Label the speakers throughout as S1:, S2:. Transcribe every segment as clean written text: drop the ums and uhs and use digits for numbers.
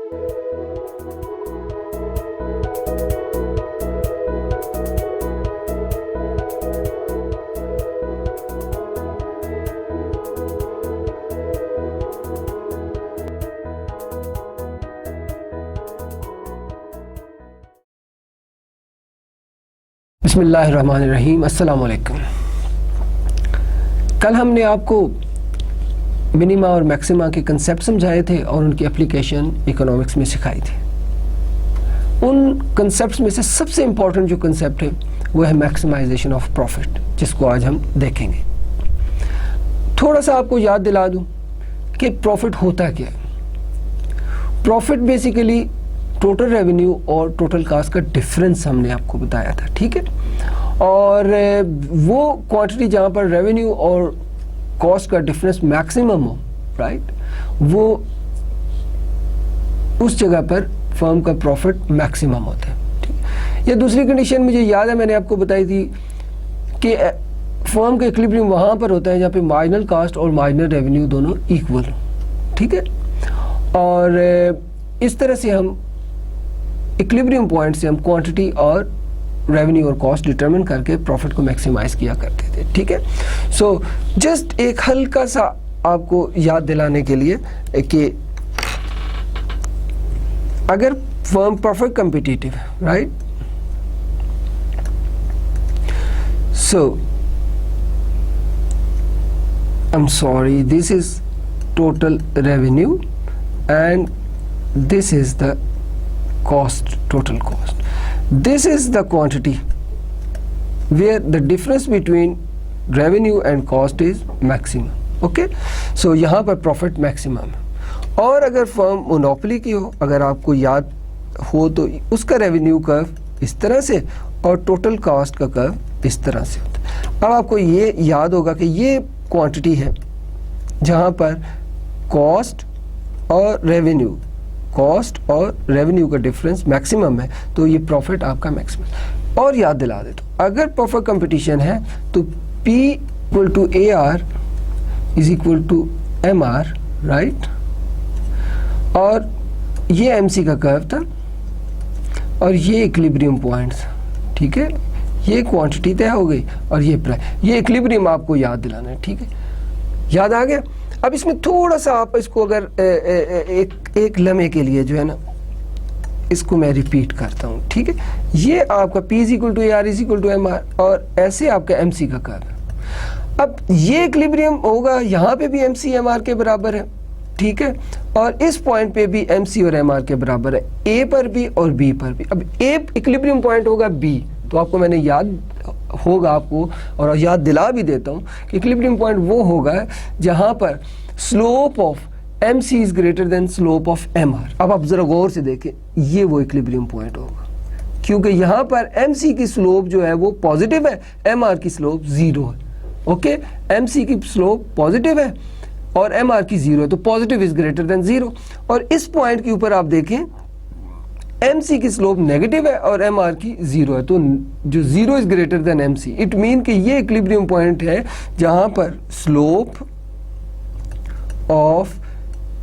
S1: बिस्मिल्लाहिर्रहमानिर्रहीम, अस्सलाम वालेकुम। कल हमने आपको मिनिमा और मैक्सिमा के कंसेप्ट समझाए थे और उनकी एप्लीकेशन इकोनॉमिक्स में सिखाई थी। उन कंसेप्ट्स में से सबसे इम्पॉर्टेंट जो कंसेप्ट है वो है मैक्सिमाइजेशन ऑफ प्रॉफिट, जिसको आज हम देखेंगे। थोड़ा सा आपको याद दिला दूं कि प्रॉफिट होता क्या है। प्रॉफिट बेसिकली टोटल रेवेन्यू और टोटल कास्ट का डिफरेंस हमने आपको बताया था, ठीक है। और वो क्वांटिटी जहाँ पर रेवेन्यू और कॉस्ट का डिफरेंस मैक्सिमम हो, राइट, वो उस जगह पर फर्म का प्रॉफिट मैक्सिमम होता है, ठीक। या दूसरी कंडीशन मुझे याद है मैंने आपको बताई थी कि फर्म का इक्विलिब्रियम वहाँ पर होता है जहाँ पे मार्जिनल कास्ट और मार्जिनल रेवेन्यू दोनों इक्वल हो, ठीक है। और इस तरह से हम इक्विलिब्रियम पॉइंट से हम क्वांटिटी और रेवेन्यू और कॉस्ट डिटरमिन करके प्रॉफिट को मैक्सिमाइज किया करते थे, ठीक है। सो जस्ट एक हल्का सा आपको याद दिलाने के लिए कि अगर फर्म परफेक्ट कॉम्पिटिटिव है, right, so I am sorry, this is total revenue and this is the cost, total cost. This is the quantity where the difference between revenue and cost is maximum, okay. So यहाँ पर profit maximum है। और अगर firm monopoly की हो, अगर आपको याद हो तो उसका रेवेन्यू कर्व इस तरह से और टोटल कॉस्ट का कर्व इस तरह से होता है। अब आपको ये याद होगा कि ये क्वांटिटी है जहाँ पर कॉस्ट और रेवेन्यू का डिफरेंस मैक्सिमम है, तो ये प्रॉफिट आपका मैक्सिमम। और याद दिला दे, तो अगर परफेक्ट कंपटीशन है तो P equal to AR is equal to MR, right. और ये MC का कर्व था और ये इक्विलिब्रियम पॉइंट था, ठीक है। ये क्वांटिटी तय हो गई और ये प्राइस, ये इक्विलिब्रियम आपको याद दिलाना है, ठीक है। याद आ गया। अब इसमें थोड़ा सा आप इसको अगर एक लम्हे के लिए जो है ना, इसको मैं रिपीट करता हूँ, ठीक है। ये आपका P is equal to AR is equal to MR और ऐसे आपका MC का कर्व है। अब ये इक्विलिब्रियम होगा, यहाँ पे भी MC MR के बराबर है, ठीक है। और इस पॉइंट पे भी MC और MR के बराबर है, A पर भी और B पर भी। अब A इक्विलिब्रियम पॉइंट होगा B, तो आपको मैंने याद होगा आपको और याद दिला भी देता हूँ कि इक्विलिब्रियम पॉइंट वो होगा जहाँ पर slope of MC is greater than slope of MR। अब आप जरा गौर से देखें, ये वो इक्विलिब्रियम पॉइंट होगा, क्योंकि यहाँ पर MC की स्लोप जो है वो पॉजिटिव है, MR की स्लोप जीरो है, ओके। MC की स्लोप पॉजिटिव है और MR की जीरो है, तो positive is greater than zero. और इस पॉइंट के ऊपर आप देखें MC की स्लोप नेगेटिव है और MR की जीरो है, तो जो zero is greater then MC, it mean कि ये इक्विलिब्रियम पॉइंट है जहां पर slope of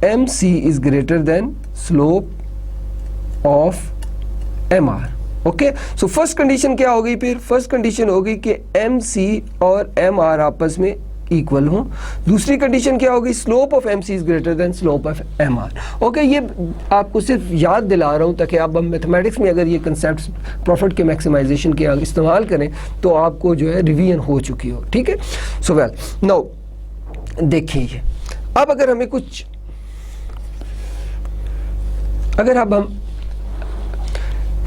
S1: MC is greater than slope of MR, okay. So first condition क्या हो गई, फिर फर्स्ट कंडीशन हो गई कि MC और MR आपस में इक्वल हो। दूसरी कंडीशन क्या होगी, slope of MC is greater than slope of MR, okay. ये आपको सिर्फ याद दिला रहा हूँ ताकि आप मैथमेटिक्स में अगर ये कंसेप्ट्स प्रॉफिट के मैक्सिमाइजेशन के इस्तेमाल करें तो आपको जो है रिवीजन हो चुकी हो, ठीक है। सो वेल नाउ देखिए, ये अब अगर हमें कुछ, अगर अब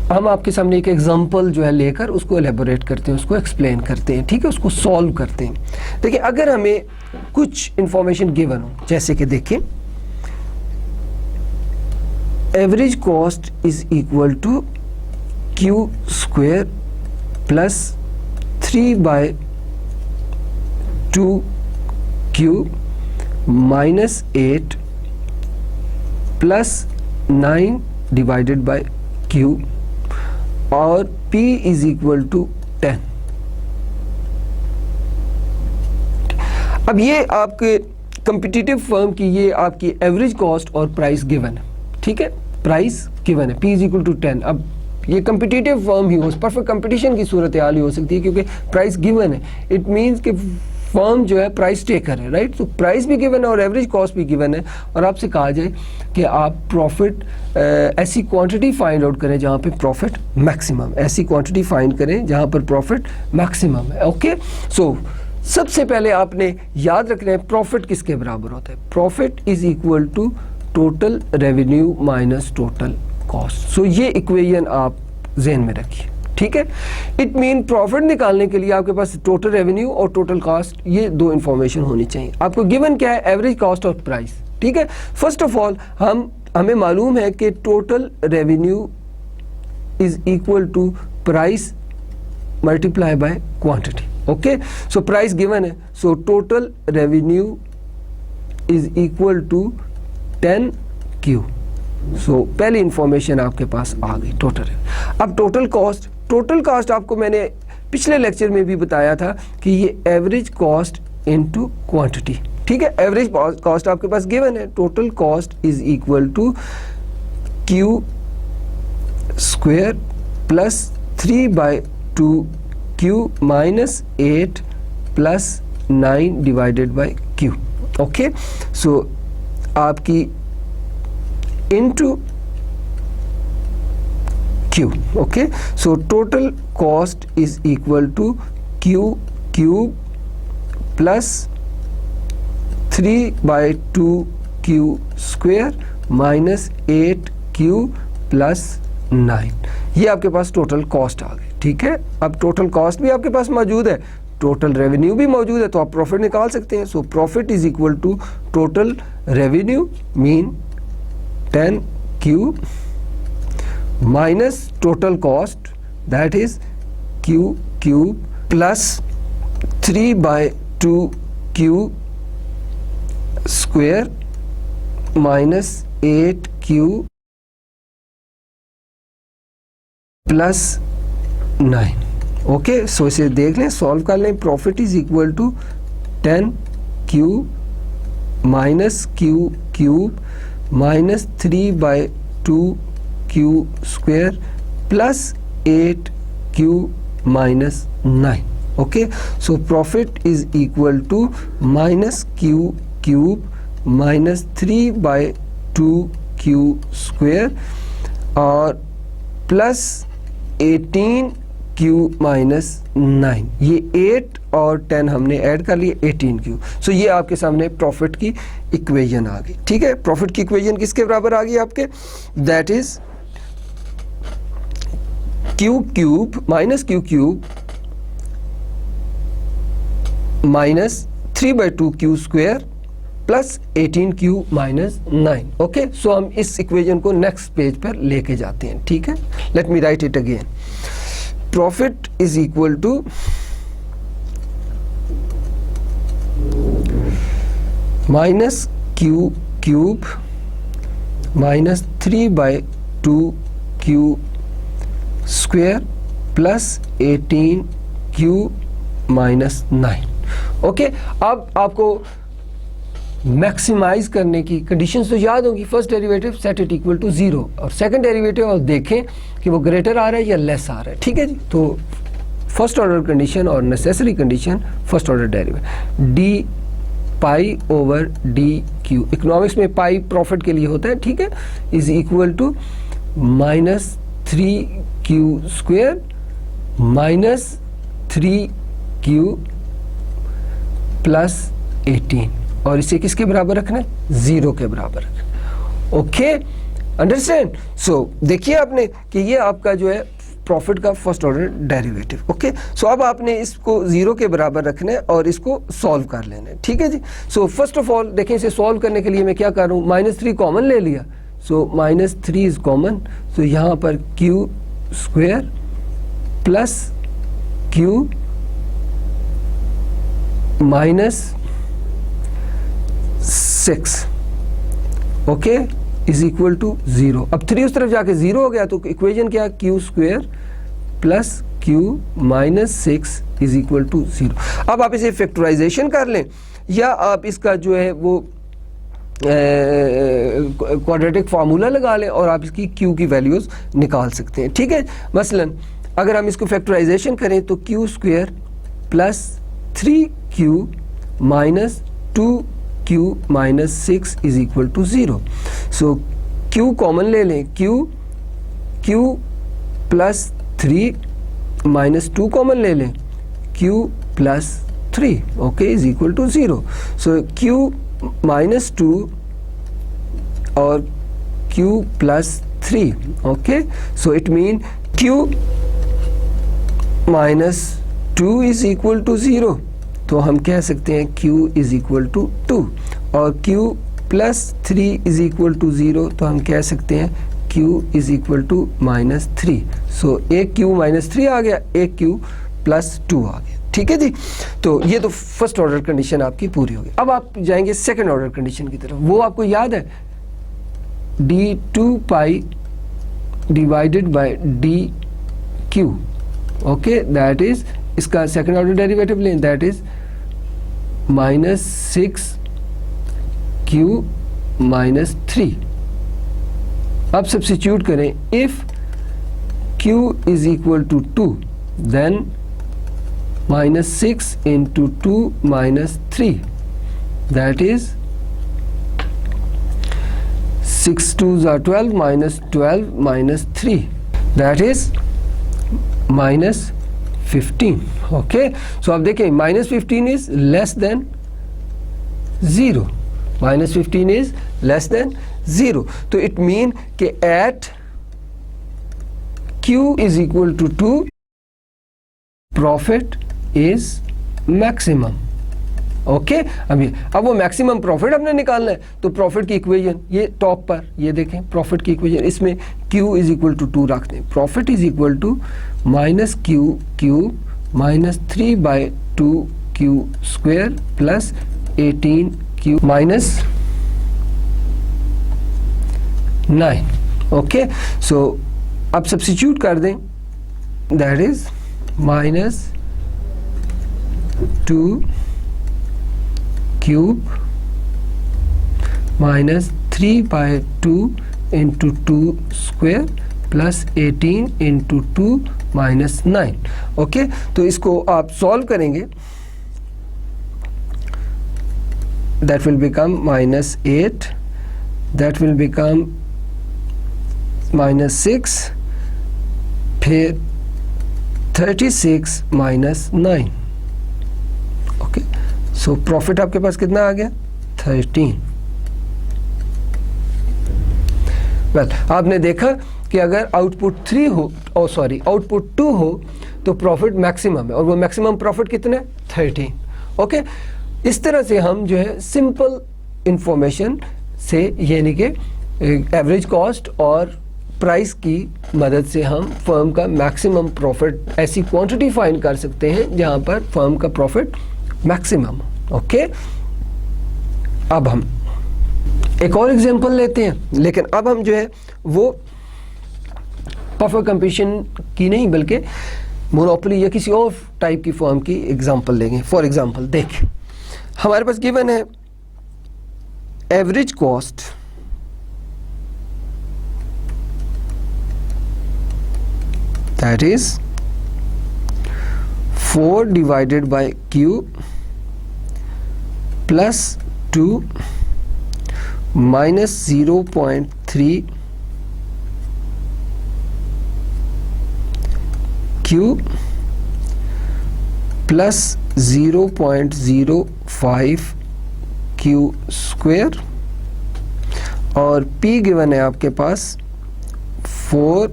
S1: हम आपके सामने एक एग्जांपल जो है लेकर उसको एलेबोरेट करते हैं, उसको एक्सप्लेन करते हैं, ठीक है, उसको सॉल्व करते हैं। देखिए, अगर हमें कुछ इंफॉर्मेशन गिवन हो, जैसे कि देखिए average cost is equal to Q square plus 3/2Q minus 8 plus 9 divided by Q और P इज इक्वल टू 10। अब ये आपके कॉम्पिटिटिव फर्म की ये आपकी एवरेज कॉस्ट और प्राइस गिवन है, ठीक है। प्राइस गिवन है, P इज इक्वल टू 10। अब ये कम्पिटिटिव फर्म ही हो, परफेक्ट कंपटीशन की सूरत हाल ही हो सकती है क्योंकि प्राइस गिवन है। इट मीन्स कि फर्म जो है प्राइस टेकर है, राइट। तो प्राइस भी गिवन है और एवरेज कॉस्ट भी गिवन है, और आपसे कहा जाए कि आप प्रॉफिट ऐसी क्वांटिटी फाइंड आउट करें जहाँ पे प्रॉफिट मैक्सिमम, ऐसी क्वांटिटी फाइंड करें जहाँ पर प्रॉफिट मैक्सिमम है। ओके, सो सबसे पहले आपने याद रखना है प्रॉफिट किसके बराबर होता है। Profit is equal to total revenue minus total cost. So ये इक्वेशन आप ज़हन में रखिए, ठीक है। इट मीन प्रॉफिट निकालने के लिए आपके पास टोटल रेवेन्यू और टोटल कॉस्ट, ये दो इंफॉर्मेशन होनी चाहिए। आपको गिवन क्या है, एवरेज कॉस्ट और प्राइस, ठीक है। फर्स्ट ऑफ ऑल हमें मालूम है कि total revenue is equal to price multiply by quantity. Okay, so price given है, so total revenue is equal to 10Q। So पहली इंफॉर्मेशन आपके पास आ गई टोटल। अब टोटल कॉस्ट आपको मैंने पिछले लेक्चर में भी बताया था कि ये एवरेज कॉस्ट इनटू क्वांटिटी, ठीक है। एवरेज कॉस्ट आपके पास गिवन है, total cost is equal to Q square plus 3/2Q minus 8 plus 9 divided by Q। Okay, so आपकी into Q। okay, so total cost is equal to Q cube plus 3/2Q square minus 8Q plus 9। ये आपके पास total cost आ गई, ठीक है। अब total cost भी आपके पास मौजूद है, टोटल रेवेन्यू भी मौजूद है, तो आप प्रॉफिट निकाल सकते हैं। So profit is equal to total revenue mean 10Q minus total cost, that is Q cube plus 3/2Q square minus 8Q plus 9। Okay, so इसे देख लें, सॉल्व कर लें। Profit is equal to 10Q minus Q cube minus 3/2Q square plus 8Q minus 9। Okay, so profit is equal to minus Q cube minus 3/2Q square और plus 18Q minus 9। ये 8 और 10 हमने add कर लिए, 18Q। सो ये आपके सामने profit की इक्वेशन आ गई, ठीक है। प्रॉफिट की इक्वेशन किसके बराबर आ गई आपके, that is Q cube minus Q cube minus 3/2Q square plus 18Q minus 9। Okay, so हम इस इक्वेशन को नेक्स्ट पेज पर लेके जाते हैं, ठीक है। Let me write it again. Profit is equal to minus Q cube minus 3/2Q square plus 18Q minus 9। Okay, अब आपको मैक्सिमाइज करने की कंडीशंस तो याद होगी। First derivative set it equal to 0 और सेकंड डेरिवेटिव और देखें कि वो ग्रेटर आ रहा है या लेस आ रहा है, ठीक है जी। तो फर्स्ट ऑर्डर कंडीशन और necessary condition first order derivative D pi over D Q, economics में पाई प्रॉफिट के लिए होता है, ठीक है, is equal to minus 3Q square minus 3Q plus 18, और इसे किसके बराबर रखना है, 0 के बराबर रखना है। Okay, understand. सो देखिए आपने कि ये आपका जो है प्रॉफिट का first order derivative. Okay, so अब आपने इसको 0 के बराबर रखना है और इसको सॉल्व कर लेना है, ठीक है जी। सो फर्स्ट ऑफ ऑल देखें, इसे सॉल्व करने के लिए मैं क्या कर रहा हूँ, -3 कॉमन ले लिया, सो -3 इज कॉमन, सो यहाँ पर Q square plus Q minus 6, okay, is equal to 0। अब 3 उस तरफ जाके 0 हो गया, तो इक्वेशन क्या, Q square plus Q minus 6 is equal to 0। अब आप इसे फैक्टराइजेशन कर लें या आप इसका जो है वो क्वाड्रेटिक फार्मूला लगा लें और आप इसकी क्यू की वैल्यूज़ निकाल सकते हैं। ठीक है, मसलन अगर हम इसको फैक्टराइजेशन करें तो Q square plus 3q minus 2q minus 6 is equal to 0। So q common ले लें, q प्लस 3 माइनस 2 कॉमन ले लें, q plus 3 okay is equal to 0। So q minus 2 और q plus 3 okay, so it mean q minus 2 is equal to 0, तो हम कह सकते हैं q इज इक्वल टू 2, और q plus 3 is equal to 0, तो हम कह सकते हैं q is equal to minus 3। So एक q माइनस 3 आ गया, एक q प्लस 2 आ गया। ठीक है जी, तो ये तो फर्स्ट ऑर्डर कंडीशन आपकी पूरी होगी। अब आप जाएंगे सेकंड ऑर्डर कंडीशन की तरफ। वो आपको याद है d2 pi divided by dq, okay, that is इसका सेकंड ऑर्डर डेरिवेटिव लें, that is minus 6q minus 3। अब सब्स्टिट्यूट करें, if q is equal to 2 then minus 6 into 2 minus 3, that is 6 2s are 12 minus 12 minus 3, that is minus 15। okay, so आप देखें minus 15 is less than 0, minus 15 is less than 0, तो it mean कि at q is equal to 2 profit is maximum. Okay, अब वो maximum profit हमने निकालना है, तो प्रॉफिट की इक्वेशन ये टॉप पर ये देखें, प्रॉफिट की इक्वेशन इसमें q इज इक्वल टू 2 रख दें, profit is equal to minus q minus 3 by 2q square plus 18q minus 9। Okay, so अब सब्स्टिट्यूट कर दें, that is minus 2 cube minus 3 by 2 into 2 square plus 18 into 2 minus 9। Okay, तो इसको आप solve करेंगे, that will become minus 8, that will become minus 6, फिर 36 minus 9। Okay, so profit आपके पास कितना आ गया, 13। वेल, आपने देखा कि अगर आउटपुट 3 हो, आउटपुट 2 हो, तो प्रॉफिट मैक्सिमम है, और वो मैक्सिमम प्रॉफिट कितना है, 13। ओके, इस तरह से हम जो है सिंपल इंफॉर्मेशन से, यानी कि एवरेज कॉस्ट और प्राइस की मदद से हम फर्म का मैक्सिमम प्रॉफिट, ऐसी क्वांटिटी फाइंड कर सकते हैं जहां पर फर्म का प्रॉफिट मैक्सिमम। ओके, अब हम एक और एग्जांपल लेते हैं, लेकिन अब हम जो है वो पफर कंपटीशन की नहीं बल्कि मोनोपोली या किसी और टाइप की फर्म की एग्जांपल लेंगे। फॉर एग्जांपल देख, हमारे पास गिवन है average cost that is 4 divided by q plus 2 minus 0.3 q plus 0.05 q square, और p गिवन है आपके पास 4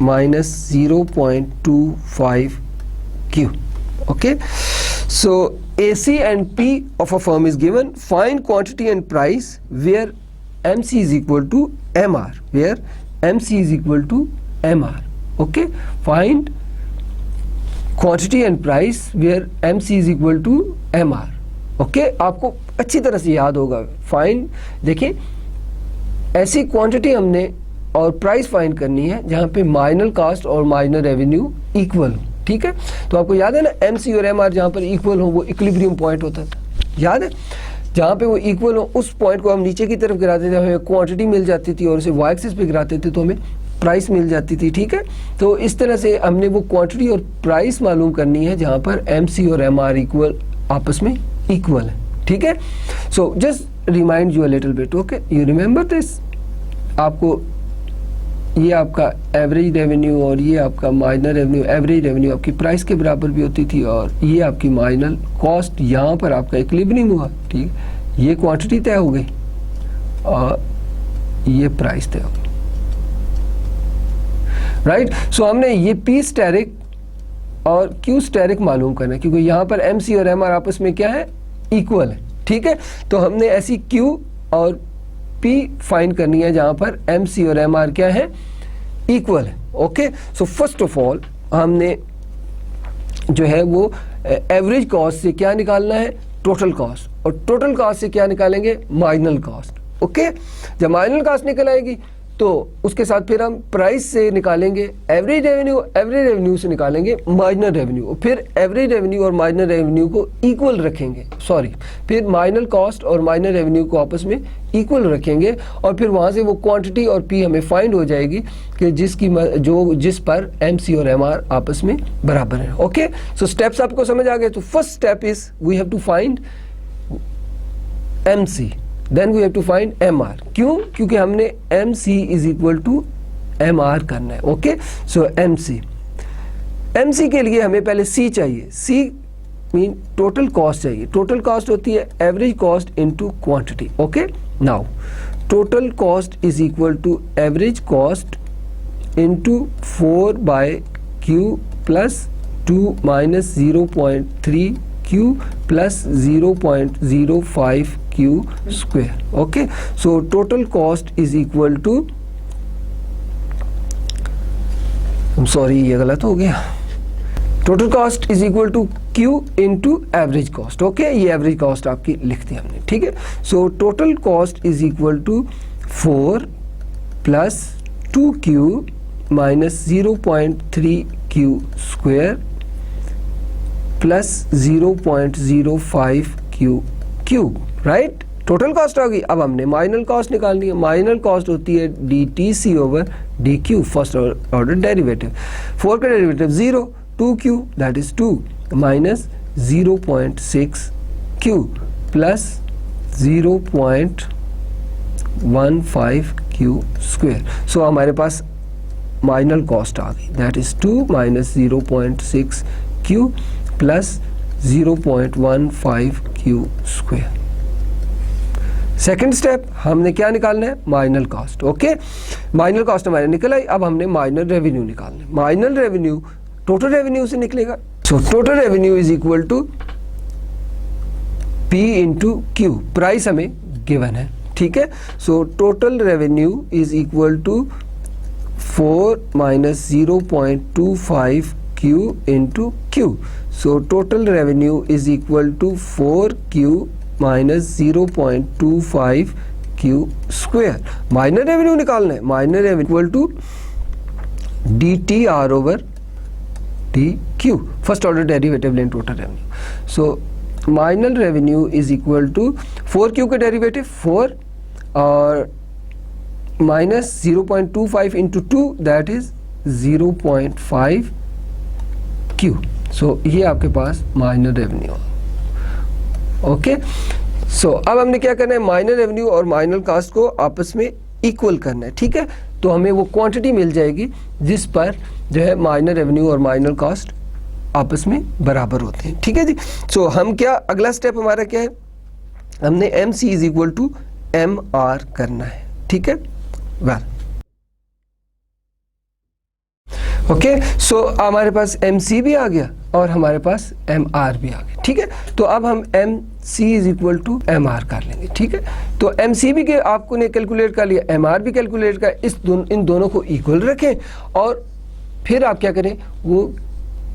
S1: minus 0.25 q। okay, so AC and P of a firm is given, find quantity and price where MC is equal to MR, where MC is equal to MR। okay, find quantity and price where MC is equal to MR। okay, आपको अच्छी तरह से याद होगा, find, देखिए ऐसी quantity हमने और प्राइस फाइंड करनी है जहां पे मार्जिनल कॉस्ट और मार्जिनल रेवेन्यू इक्वल हो। ठीक है, तो आपको याद है ना, एमसी और एमआर जहां पर इक्वल हो वो इक्विलिब्रियम पॉइंट होता था, याद है। जहाँ पे वो इक्वल हो उस पॉइंट को हम नीचे की तरफ गिराते थे, हमें क्वांटिटी मिल जाती थी, और उसे वाई एक्सिस पे गिराते थे तो हमें प्राइस मिल जाती थी। ठीक है, तो इस तरह से हमने वो क्वांटिटी और प्राइस मालूम करनी है जहाँ पर एम सी और एम आर इक्वल, आपस में इक्वल है। ठीक है, so just remind you a little bit, okay, you remember this. आपको ये आपका एवरेज रेवेन्यू और ये आपका माइनर रेवेन्यू, एवरेज रेवेन्यू आपकी प्राइस के बराबर भी होती थी, और ये आपकी माइनर कॉस्ट, यहाँ पर आपका इक्विलिब्रियम हुआ। ठीक, ये क्वांटिटी तय हो गई और ये प्राइस तय हो गई, राइट। सो हमने ये पी स्टेरिक और क्यू स्टेरिक मालूम करना है, क्योंकि यहाँ पर एम सी और एम आर आपस में क्या है, इक्वल है। ठीक है, तो हमने ऐसी क्यू और पी फाइंड करनी है जहां पर एम सी और एम आर क्या है, इक्वल है। Okay, so first of all हमने जो है वो एवरेज कॉस्ट से क्या निकालना है, टोटल कॉस्ट, और टोटल कॉस्ट से क्या निकालेंगे, मार्जिनल कॉस्ट। ओके, जब मार्जिनल कॉस्ट निकल आएगी तो उसके साथ फिर हम प्राइस से निकालेंगे एवरेज रेवेन्यू, एवरेज रेवेन्यू से निकालेंगे मार्जिनल रेवेन्यू, फिर एवरेज रेवेन्यू और मार्जिनल रेवेन्यू को इक्वल रखेंगे, फिर मार्जिनल कॉस्ट और मार्जिनल रेवेन्यू को आपस में इक्वल रखेंगे, और फिर वहां से वो क्वांटिटी और पी हमें फाइंड हो जाएगी कि जिस पर एम सी और एम आर आपस में बराबर है। ओके, सो स्टेप्स आपको समझ आ गए। तो first step is we have to find M C, then we have to find M R. क्यों? क्योंकि हमने M C is equal to M R करना है। ओके, सो एम सी के लिए हमें पहले सी चाहिए। सी मीन टोटल कॉस्ट चाहिए। टोटल कॉस्ट होती है average cost into quantity. Okay, now total cost is equal to average cost into 4 by Q plus 2 minus 0.3 Q plus 0.05 Q square. Okay, so total cost is equal to, sorry ये गलत हो गया, total cost is equal to Q into average cost. Okay, ये average cost आपकी लिख दी हमने। ठीक है, so total cost is equal to 4 plus 2q minus 0.3 Q square plus 0.05 Q cube, right. Total cost आ गई। अब हमने मार्जिनल कॉस्ट निकालनी है। मार्जिनल कॉस्ट होती है DTC over DQ, first order derivative. 4 का derivative 0, 2q that is 2 minus 0.6 q plus 0.15 q square. So हमारे पास मार्जिनल कॉस्ट आ गई, that is 2 minus 0.6 q plus 0.15 Q square. Second step हमने क्या निकालना है, marginal cost. Okay, marginal cost हमारे निकल आई। अब हमने मार्जिनल रेवेन्यू निकालना है। मार्जिनल रेवेन्यू टोटल रेवेन्यू से निकलेगा। So total revenue is equal to P into Q, price हमें गिवन है। ठीक है, so total revenue is equal to 4 minus 0.25 Q into Q. So total revenue is equal to 4q minus 0.25 q square. Minor revenue निकालना है। Minor revenue equal to DTR over DQ. First order derivative लें total revenue. So minor revenue is equal to 4q का derivative 4 और minus 0.25 into 2 that is 0.5 q. सो ये आपके पास minor revenue. Okay, so अब हमने क्या करना है, माइनर रेवेन्यू और माइनर कॉस्ट को आपस में इक्वल करना है। ठीक है, तो हमें वो क्वांटिटी मिल जाएगी जिस पर जो है माइनर रेवेन्यू और माइनर कॉस्ट आपस में बराबर होते हैं। ठीक है जी, सो हम क्या, अगला स्टेप हमारा क्या है, हमने M C is equal to M R करना है। ठीक है, वेल ओके, सो हमारे पास एम सी भी आ गया और हमारे पास एम आर भी आ गया। ठीक है, तो अब हम M C is equal to M R कर लेंगे। ठीक है, तो एम सी भी के आपको ने कैलकुलेट कर लिया, एम आर भी कैलकुलेट कर, इन दोनों को इक्वल रखें और फिर आप क्या करें, वो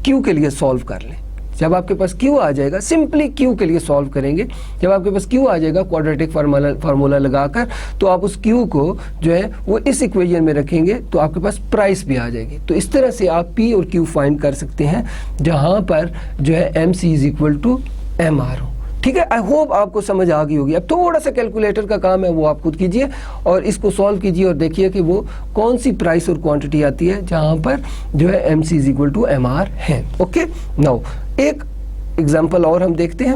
S1: क्यू के लिए सॉल्व कर लें। जब आपके पास क्यू आ जाएगा, सिंपली क्यू के लिए सॉल्व करेंगे। जब आपके पास क्यू आ जाएगा क्वाड्रेटिक फार्मूला लगाकर, तो आप उस क्यू को जो है वो इस इक्वेशन में रखेंगे तो आपके पास प्राइस भी आ जाएगी। तो इस तरह से आप पी और क्यू फाइंड कर सकते हैं जहां पर जो है M C is equal to M R हो। ठीक है, आई होप आपको समझ आ गई होगी। अब थोड़ा सा कैलकुलेटर का काम है, वो आप खुद कीजिए और इसको सॉल्व कीजिए और देखिए कि वो कौन सी प्राइस और क्वांटिटी आती है जहां पर जो है MC is equal to MR है। ओके, नाउ एक एग्जांपल और हम देखते हैं।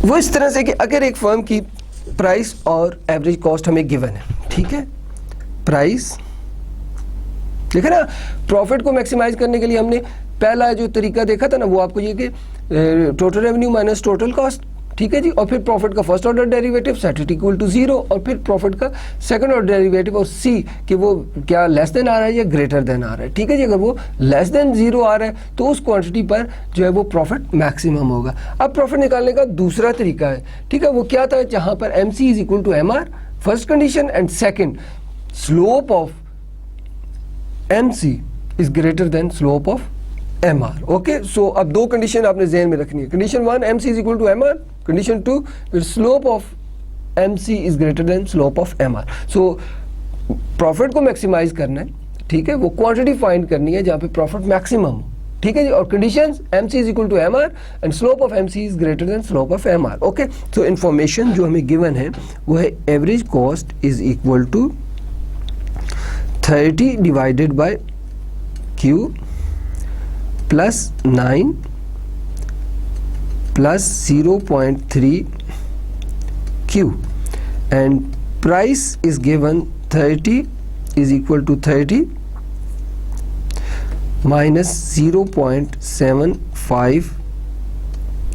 S1: वो इस तरह से कि अगर एक फर्म की प्राइस और एवरेज कॉस्ट हमें गिवन है, ठीक है, प्राइस, देखा ना, प्रॉफिट को मैक्सिमाइज करने के लिए हमने पहला जो तरीका देखा था ना, वो आपको ये कि total revenue minus total cost, ठीक है जी, और फिर प्रॉफिट का first order derivative set it equal to 0, और फिर प्रॉफिट का सेकंड ऑर्डर डेरिवेटिव और सी कि वो क्या लेस देन आ रहा है या ग्रेटर देन आ रहा है। ठीक है जी, अगर वो लेस देन 0 आ रहा है तो उस क्वांटिटी पर जो है वो प्रॉफिट मैक्सिमम होगा। अब प्रॉफिट निकालने का दूसरा तरीका है, ठीक है, वो क्या था, जहां पर MC is equal to MR first condition and second slope of MC is greater than slope of MR। Okay, so अब दो कंडीशन आपने ज़हन में रखनी है। Condition 1 MC is equal to MR, condition 2 फिर slope of MC is greater than slope of MR। So profit को maximize करना है, ठीक है, वो क्वांटिटी फाइंड करनी है जहां पे प्रॉफिट मैक्सिमम हो, ठीक है जी, और conditions MC is equal to MR and slope of MC is greater than slope of MR। Okay, so information जो हमें गिवन है वो है average cost is equal to 30 divided by Q plus 9 plus 0.3 Q and price is given 30 is equal to 30 minus 0.75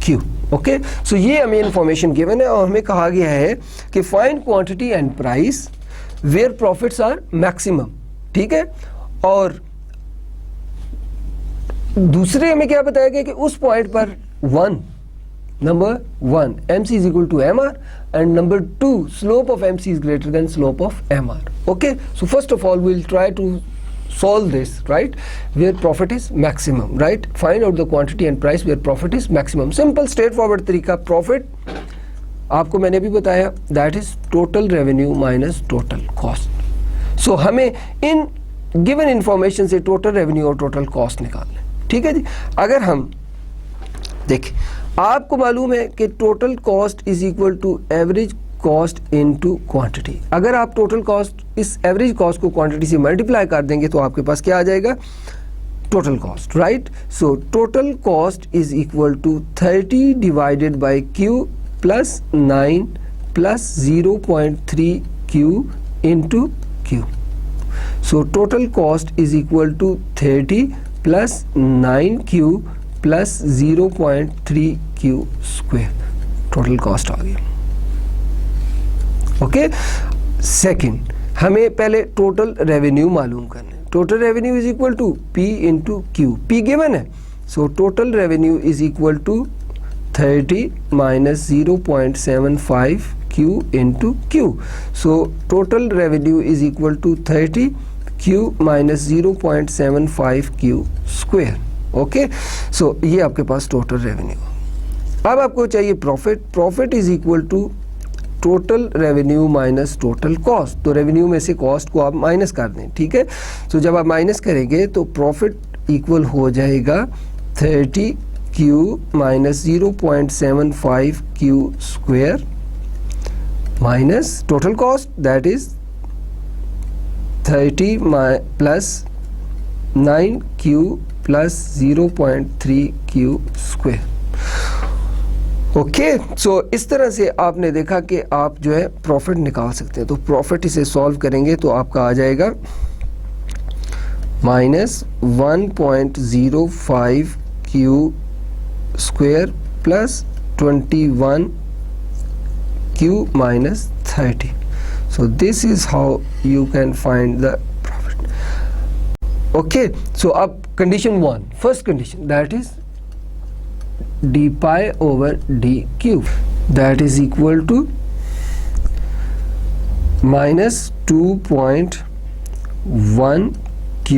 S1: Q। Okay, so ये हमें information given है और हमें कहा गया है कि find quantity and price where profits are maximum, ठीक है, और दूसरे हमें क्या बताया गया कि उस पॉइंट पर number 1 MC is equal to MR and number 2 slope of MC is greater than slope of MR. Okay, so first of all we'll try to solve this, right, where profit is maximum, right, find out the quantity and price where profit is maximum। simple straightforward तरीका, profit आपको मैंने भी बताया that is total revenue minus total cost। so हमें इन given information से total revenue और total cost निकालना है, ठीक है जी। अगर हम देखिए, आपको मालूम है कि total cost is equal to average cost into quantity. अगर आप टोटल कॉस्ट, इस एवरेज कॉस्ट को क्वांटिटी से मल्टीप्लाई कर देंगे तो आपके पास क्या आ जाएगा, total cost, right. So total cost is equal to 30 divided by Q plus 9 plus 0.3 Q into Q। So total cost is equal to 30 plus 9Q plus 0.3Q square, total cost आ गई। ओके, सेकंड हमें पहले total revenue मालूम करना है। Total revenue is equal to P into Q, P given है, so total revenue is equal to 30 minus 0.75 Q into Q। So total revenue is equal to 30 Q minus 0.75 Q square. Okay, so ये आपके पास total revenue. अब आपको चाहिए profit, profit is equal to total revenue minus total cost. तो revenue में से cost को आप माइनस कर दें, ठीक है। तो जब आप माइनस करेंगे तो प्रॉफिट इक्वल हो जाएगा 30Q minus 0.75 Q square minus total cost that is 30 plus 9Q plus 0.3Q square. Okay, so इस तरह से आपने देखा कि आप जो है प्रॉफिट निकाल सकते हैं। तो प्रॉफिट इसे सॉल्व करेंगे तो आपका आ जाएगा minus 1.05 Q square plus 21 Q minus 30। So this is how you can find the profit. Okay, so अब condition 1, first condition, that is d pi over dq, that is equal to minus 2.1 Q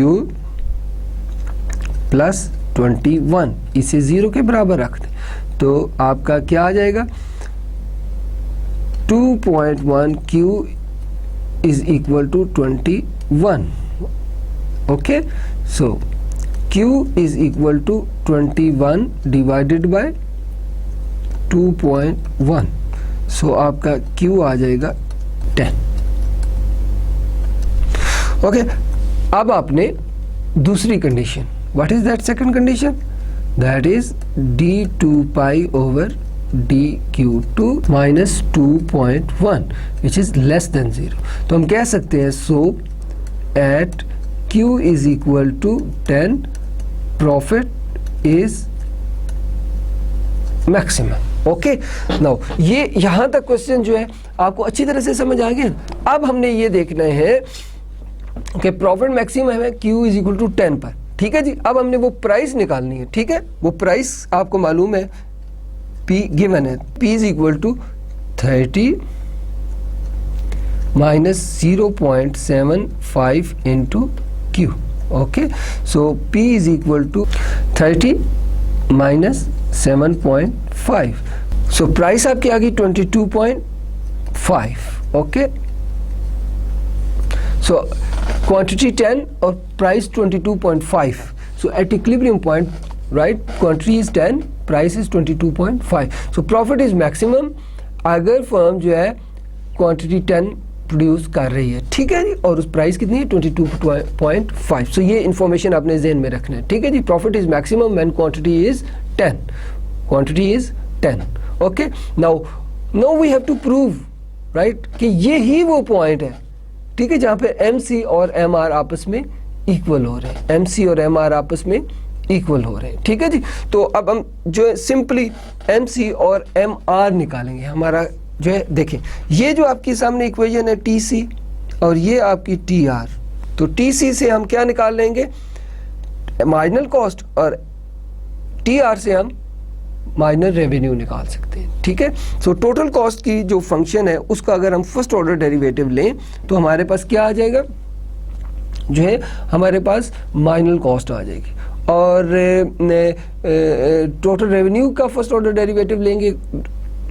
S1: plus 21, इसे 0 के बराबर रख दें तो आपका क्या आ जाएगा, 2.1 Q is equal to 21। Okay, so Q is equal to 21 divided by 2.1, so आपका Q आ जाएगा 10। ओके, अब आपने दूसरी कंडीशन, what is that second condition? That is d2 pi over dq2 minus 2.1 which is less than 0। तो हम कह सकते हैं so at Q is equal to 10 profit is maximum. Okay, now ये यहां तक क्वेश्चन जो है आपको अच्छी तरह से समझ आ गया। अब हमने ये देखना है कि प्रॉफिट मैक्सिमम है Q इज इक्वल टू 10 पर, ठीक है जी। अब हमने वो प्राइस निकालनी है, ठीक है। वो प्राइस आपको मालूम है P गिवन है, P is equal to 30 minus 0.75 इंटू Q। Okay, so P is equal to 30 minus 7.5, so price आपकी आ गई 22.5। ओके, सो क्वांटिटी 10 और price 22.5, so at equilibrium point, right, quantity is 10, price is 22.5, so profit is maximum अगर firm जो है quantity 10 produce कर रही है, ठीक है जी, और उस प्राइस कितनी है 22.5। सो ये इंफॉर्मेशन आपने ज़हन में रखना है, ठीक है जी। Profit is maximum when quantity is 10, quantity is 10। Okay, now we have to prove, right, कि ये ही वो पॉइंट है, ठीक है, जहां पे MC और MR आपस में इक्वल हो रहे हैं, MC और MR आपस में इक्वल हो रहे हैं, ठीक है जी। तो अब हम जो है सिंपली MC और MR निकालेंगे। हमारा जो है देखें, ये जो आपके सामने इक्वेशन है TC और ये आपकी TR, तो TC से हम क्या निकाल लेंगे, मार्जिनल कॉस्ट, और TR से हम माइनर रेवेन्यू निकाल सकते हैं, ठीक है। सो टोटल कॉस्ट की जो फंक्शन है उसका अगर हम फर्स्ट ऑर्डर डेरिवेटिव लें तो हमारे पास क्या आ जाएगा, जो है हमारे पास मार्जिनल कॉस्ट आ जाएगी, और टोटल रेवेन्यू का फर्स्ट ऑर्डर डेरिवेटिव लेंगे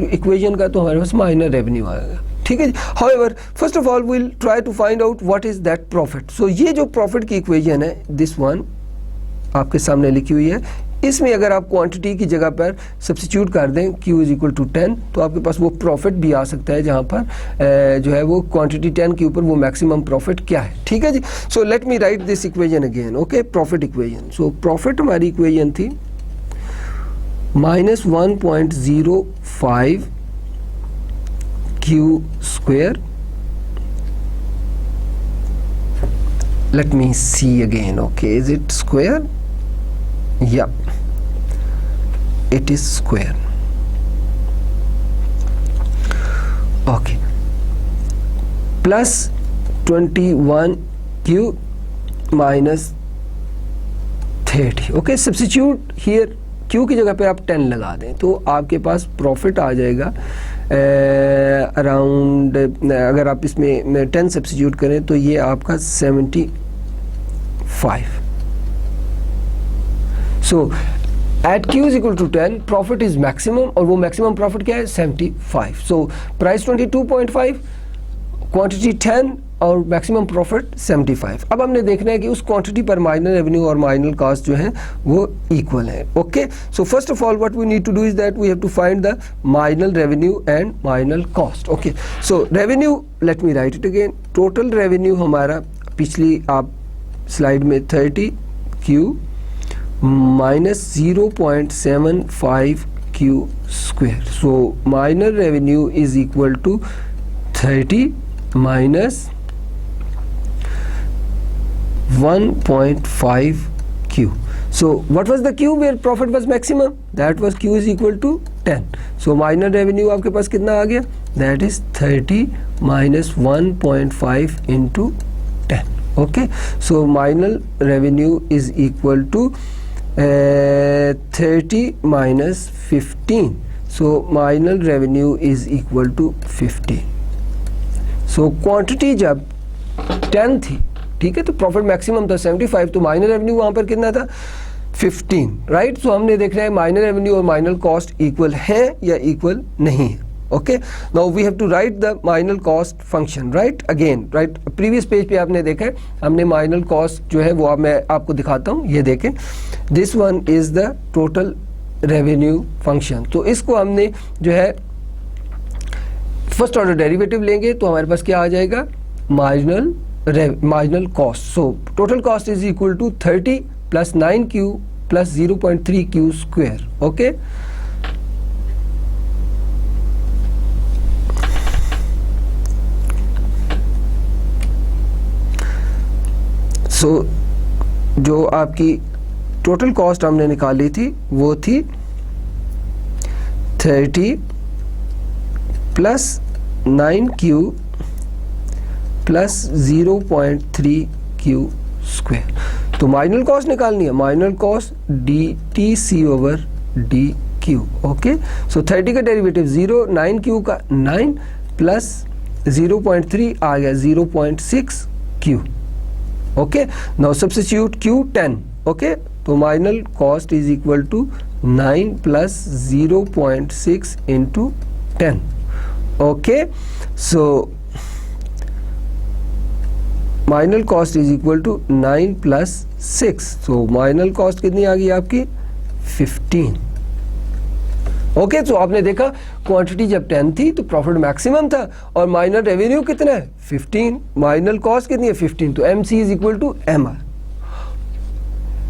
S1: इक्वेशन का तो हमारे पास माइनर रेवेन्यू आएगा, ठीक है। However first of all we will try to find out what is that profit. So ये जो प्रॉफिट की इक्वेशन है, दिस वन आपके सामने लिखी हुई है, इसमें अगर आप क्वांटिटी की जगह पर सब्स्टिट्यूट कर दें Q इज इक्वल टू 10, तो आपके पास वो प्रॉफिट भी आ सकता है जहां पर जो है वो क्वांटिटी 10 के ऊपर वो मैक्सिमम प्रॉफिट क्या है, ठीक है जी। So let me write this equation again. Okay, profit equation, so profit हमारी इक्वेशन थी minus 1.05 Q square, let me see again. Okay, is it square? Yeah, it is square. Okay, plus 21Q minus 30. Okay, substitute here Q की जगह पे आप 10 लगा दें तो आपके पास प्रॉफिट आ जाएगा अराउंड, अगर आप इसमें 10 सब्स्टिट्यूट करें तो ये आपका 75। So at Q is equal to 10 profit is maximum, और वो मैक्सिमम प्रॉफिट क्या है 75। सो प्राइस 22.5, क्वांटिटी 10 और मैक्सिमम प्रॉफिट 75। अब हमने देखना है कि उस क्वांटिटी पर मार्जिनल रेवेन्यू और मार्जिनल कॉस्ट जो है वो इक्वल है। Okay, so first of all what we need to do is that we have to find the marginal revenue and marginal cost. Okay, so revenue, let me write it again. Total revenue हमारा पिछली आप slide में 30Q minus 0.75 Q square. So marginal revenue is equal to 30 minus 1.5 Q. So what was the Q where profit was maximum? That was Q is equal to 10. So minor revenue आपके पास कितना आ गया? That is 30 minus 1.5 into 10. Okay, so minor revenue is equal to 30 minus 15. So minor revenue is equal to 15. So quantity जब 10 थी, ठीक है, तो profit maximum था 75, तो माइनर रेवेन्यू वहां पर कितना था 15, राइट। सो हमने देखना है माइनर रेवेन्यू और माइनर कॉस्ट इक्वल है या इक्वल नहीं है। Okay, now we have to write the marginal cost function, right again, right previous page पे आपने देखा है हमने मार्जिनल कॉस्ट जो है वो मैं आपको दिखाता हूँ, ये देखें, this one is the total revenue function. तो इसको हमने जो है फर्स्ट ऑर्डर डेरिवेटिव लेंगे तो हमारे पास क्या आ जाएगा, marginal cost. So total cost is equal to 30 plus 9Q plus 0.3Q square. Okay, so जो आपकी टोटल कॉस्ट हमने निकाली थी वो थी 30 plus 9Q plus 0.3Q square. तो मार्जिनल कॉस्ट निकालनी है, marginal cost DTC over DQ। Okay, so 30 का डेरिवेटिव 0, 9Q का 9 प्लस 0.3 आ गया 0.6Q। Okay, now substitute Q 10। Okay, तो marginal cost is equal to 9 plus 0.6 into 10। Okay, so marginal cost is equal to 9 plus 6, so marginal cost कितनी आ गई आपकी 15। Okay, तो आपने देखा क्वांटिटी जब 10 थी तो प्रॉफिट मैक्सिमम था और मार्जिनल रेवेन्यू कितना है 15, मार्जिनल कॉस्ट कितनी है 15, तो MC is equal to MR।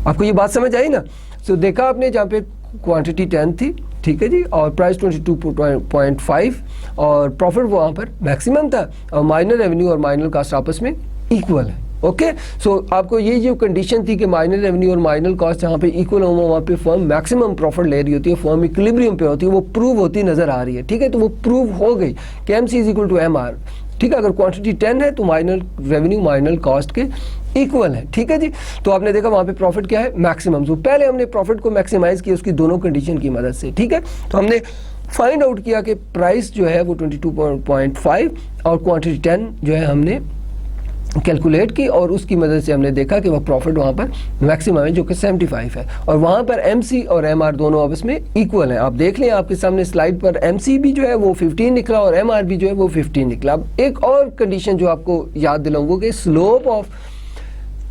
S1: आपको ये बात समझ आई ना। सो देखा आपने जहाँ पे क्वांटिटी 10 थी, ठीक है जी, और प्राइस 22.5 और प्रॉफिट वहाँ पर मैक्सिमम था और मार्जिनल रेवेन्यू और मार्जिनल कॉस्ट आपस में इक्वल है। ओके, सो आपको ये जो कंडीशन थी कि मार्जिनल रेवेन्यू और मार्जिनल कॉस्ट जहाँ पे इक्वल हो वहाँ पे फर्म मैक्सिमम प्रॉफिट ले रही होती है, फर्म इक्विलिब्रियम पे होती है, वो प्रूव होती नजर आ रही है। ठीक है, तो वो प्रूव हो गई कि MC is equal to MR। ठीक है, अगर क्वांटिटी 10 है तो मार्जिनल रेवेन्यू मार्जिनल कॉस्ट के इक्वल है। ठीक है जी, तो आपने देखा वहाँ पे प्रॉफिट क्या है मैक्सिमम। तो पहले हमने प्रॉफिट को मैक्सिमाइज किया उसकी दोनों कंडीशन की मदद से। ठीक है, तो हमने फाइंड आउट किया कि प्राइस जो है वो 22.5 और क्वांटिटी 10 जो है हमने कैलकुलेट की और उसकी मदद से हमने देखा कि वह प्रॉफिट वहाँ पर मैक्सिमम है जो कि 75 है और वहाँ पर MC और MR दोनों आपस में इक्वल हैं। आप देख लें आपके सामने स्लाइड पर MC भी जो है वो 15 निकला और MR भी जो है वो 15 निकला। अब एक और कंडीशन जो आपको याद दिलाऊंगा कि slope of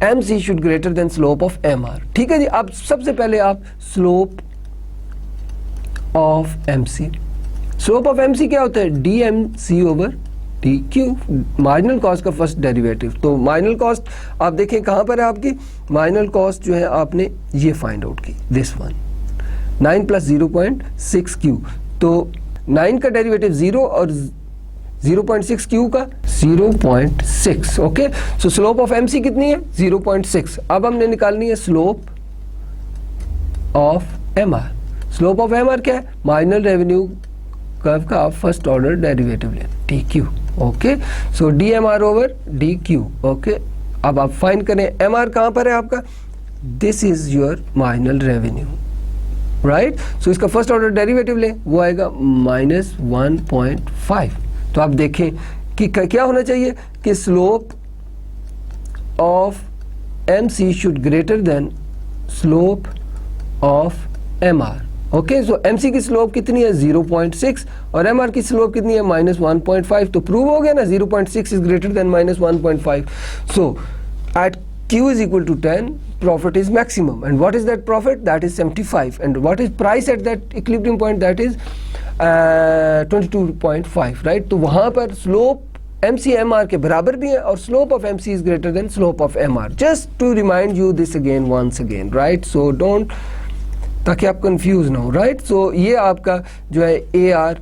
S1: MC should greater than slope of MR। ठीक है जी, अब सबसे पहले आप slope of MC, slope of MC क्या होता है DMC over DQ, marginal cost का फर्स्ट डेरिवेटिव। तो मार्जिनल कॉस्ट आप देखें कहाँ पर है आपकी, मार्जिनल कॉस्ट जो है आपने ये फाइंड आउट की, दिस वन 9 प्लस 0.6Q। तो 9 का डेरिवेटिव 0 और 0.6Q का 0.6। Okay, so slope of MC कितनी है 0.6। अब हमने निकालनी है slope of MR। Slope of MR क्या है, मार्जिनल रेवेन्यू कर्व का आप फर्स्ट ऑर्डर डेरिवेटिव लें DQ। Okay, so DMR over DQ। Okay, अब आप फाइंड करें MR कहाँ पर है आपका, this is your marginal revenue, right. So इसका फर्स्ट ऑर्डर डेरिवेटिव लें, वो आएगा -1.5। तो आप देखें कि क्या होना चाहिए कि slope of MC should greater than slope of MR। Okay, so MC की स्लोप कितनी है 0.6 और MR की स्लोप कितनी है -1.5। तो प्रूव हो गया ना 0.6 is greater than -1.5। So at Q is equal to 10, profit is maximum. And what is that profit? That is 75. And what is price at that equilibrium point? That is 22.5, right? तो वहाँ पर slope MC MR के बराबर भी है और slope of MC is greater than slope of MR. Just to remind you this again, once again, right? So don't, ताकि आप कंफ्यूज ना हो, राइट। सो ये आपका जो है AR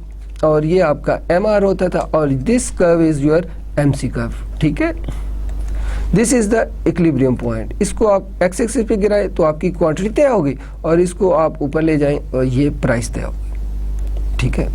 S1: और ये आपका MR होता था और this curve is your MC curve. ठीक है, this is the equilibrium point. इसको आप एक्स एक्सिस पे गिराए तो आपकी क्वांटिटी तय होगी और इसको आप ऊपर ले जाएं और ये प्राइस तय होगी। ठीक है,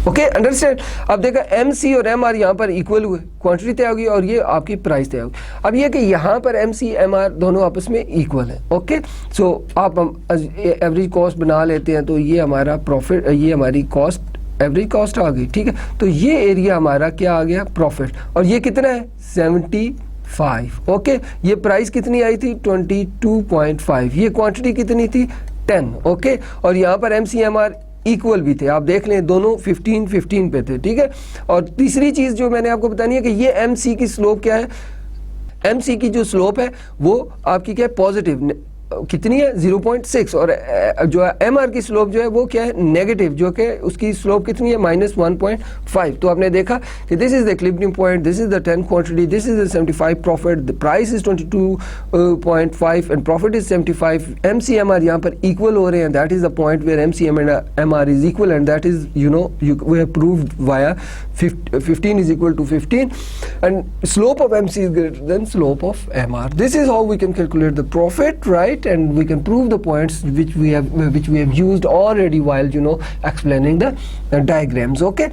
S1: ओके, अंडरस्टैंड। अब देखा MC और MR यहाँ पर इक्वल हुए, क्वांटिटी तय होगी और ये आपकी प्राइस तय होगी। अब ये कि यहाँ पर MC MR दोनों आपस में इक्वल है। ओके, सो आप हम एवरेज कॉस्ट बना लेते हैं तो ये हमारा प्रॉफिट, ये हमारी कॉस्ट एवरेज कॉस्ट आ गई। ठीक है, तो ये एरिया हमारा क्या आ गया प्रॉफिट और ये कितना है 75। ओके, ये प्राइस कितनी आई थी 22.5, ये क्वांटिटी कितनी थी 10, ओके। और यहाँ पर MCMR इक्वल भी थे, आप देख लें दोनों 15-15 पे थे, ठीक है। और तीसरी चीज़ जो मैंने आपको बतानी है कि ये MC की स्लोप क्या है, MC की जो स्लोप है वो आपकी क्या है, पॉजिटिव कितनी है 0.6, और जो है MR की स्लोप जो है वो क्या है, नेगेटिव, जो कि उसकी स्लोप कितनी है -1.5। तो आपने देखा कि this is the equilibrium point, this is the 10 quantity, this is the 75 profit, the price is 22.5 and profit is 75। MCMR यहाँ पर इक्वल हो रहे हैं, that is the point where MCM and MR is equal, and that is we have proved via 15 is equal to 15, and slope of MC is greater than slope of MR. This is how we can calculate the profit, right? And we can prove the points which we have used already while explaining the diagrams. Okay.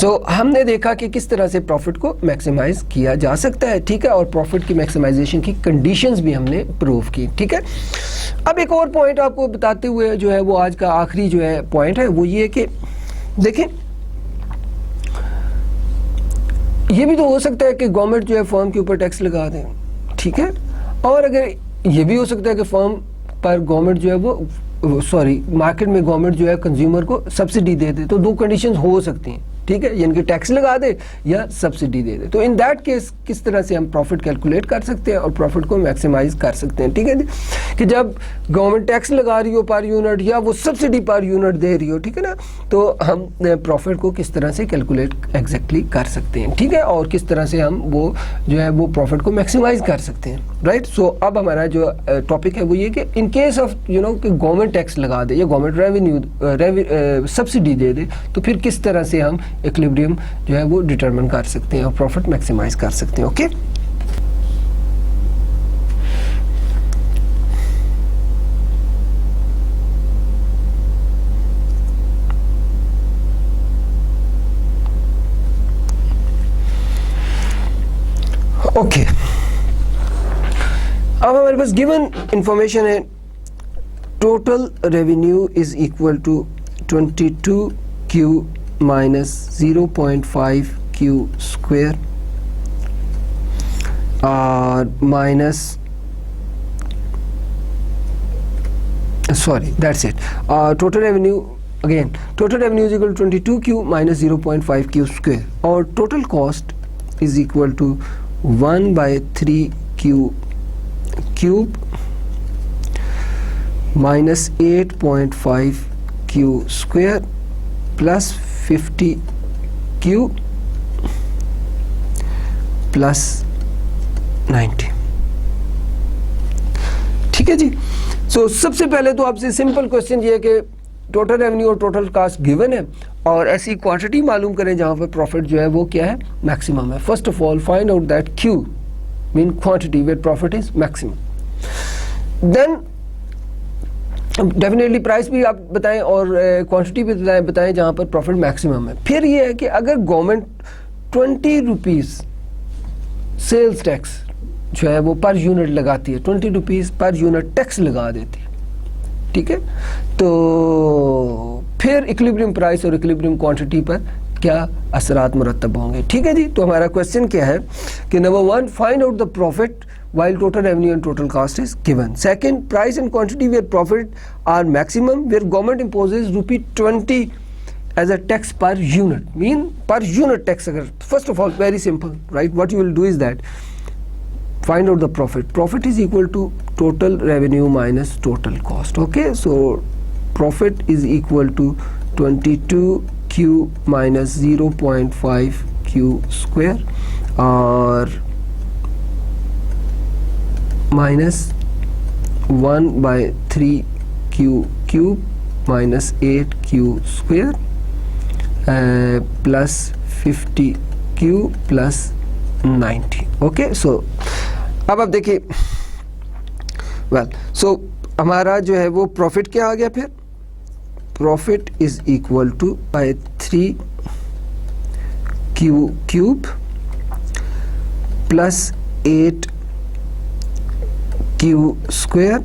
S1: So हमने देखा कि किस तरह से profit को maximise किया जा सकता है, ठीक है, और प्रॉफिट की मैक्सिमाइजेशन की कंडीशंस भी हमने प्रूव की, ठीक है। अब एक और पॉइंट आपको बताते हुए जो है वो आज का आखिरी जो है पॉइंट है वो ये कि देखें, ये भी तो हो सकता है कि गवर्नमेंट जो है फर्म के ऊपर टैक्स लगा दें, ठीक है, और अगर ये भी हो सकता है कि फर्म पर गवर्नमेंट जो है वो मार्केट में गवर्नमेंट जो है कंज्यूमर को सब्सिडी दे दे। तो दो कंडीशंस हो सकती हैं, ठीक है, यानी कि टैक्स लगा दे या सब्सिडी दे दे। तो इन दैट केस किस तरह से हम प्रॉफिट कैलकुलेट कर सकते हैं और प्रॉफिट को मैक्सिमाइज कर सकते हैं, ठीक है, कि जब गवर्नमेंट टैक्स लगा रही हो पर यूनिट या वो सब्सिडी पर यूनिट दे रही हो, ठीक है ना, तो हम प्रॉफिट को किस तरह से कैलकुलेट एग्जैक्टली कर सकते हैं, ठीक है, और किस तरह से हम वो जो है वो प्रॉफिट को मैक्सिमाइज कर सकते हैं, राइट। सो अब हमारा जो टॉपिक है वो ये कि इन केस ऑफ कि गवर्नमेंट टैक्स लगा दे या गवर्नमेंट रेवेन्यू सब्सिडी दे दे, तो फिर किस तरह से हम इक्विलिब्रियम जो है वो डिटरमिन कर सकते हैं और प्रॉफिट मैक्सिमाइज कर सकते हैं, ओके। ओके, अब हमारे पास गिवन इंफॉर्मेशन है, total revenue is equal to 22Q minus 0.5Q square minus that's it. Total revenue is equal to 22Q minus 0.5Q square, or total cost is equal to 1/3Q cube minus 8.5Q square plus 50Q plus 90, ठीक है जी। सो सबसे पहले तो आपसे simple question ये है कि टोटल रेवेन्यू और टोटल कास्ट गिवन है और ऐसी क्वांटिटी मालूम करें जहां पर प्रॉफिट जो है वो क्या है, मैक्सिमम है। First of all find out that Q mean quantity where profit is maximum, then definitely price भी आप बताएं और क्वांटिटी भी बताएं जहां पर प्रॉफिट मैक्सिमम है। फिर ये है कि अगर गवर्नमेंट 20 रुपीज़ सेल्स टैक्स जो है वो पर यूनिट लगाती है, 20 रुपीज़ पर यूनिट टैक्स लगा देती है, ठीक है, तो फिर इक्विलिब्रियम प्राइस और इक्विलिब्रियम क्वांटिटी पर क्या असरात मुरतब होंगे, ठीक है जी। तो हमारा क्वेश्चन क्या है कि number 1, find out the profit while total revenue and total cost is given. Second, price and quantity where profit are maximum, where government imposes ₹20 as a tax per unit, mean per unit tax. First of all, very simple, right? What you will do is that find out the profit. Profit is equal to total revenue minus total cost, okay? So profit is equal to 22Q minus 0.5Q square or minus 1/3Q cube minus 8Q square plus 50Q plus 90, okay। So अब आप देखिए, so हमारा जो है वो profit क्या आ गया, फिर profit is equal to 3Q cube plus 8Q square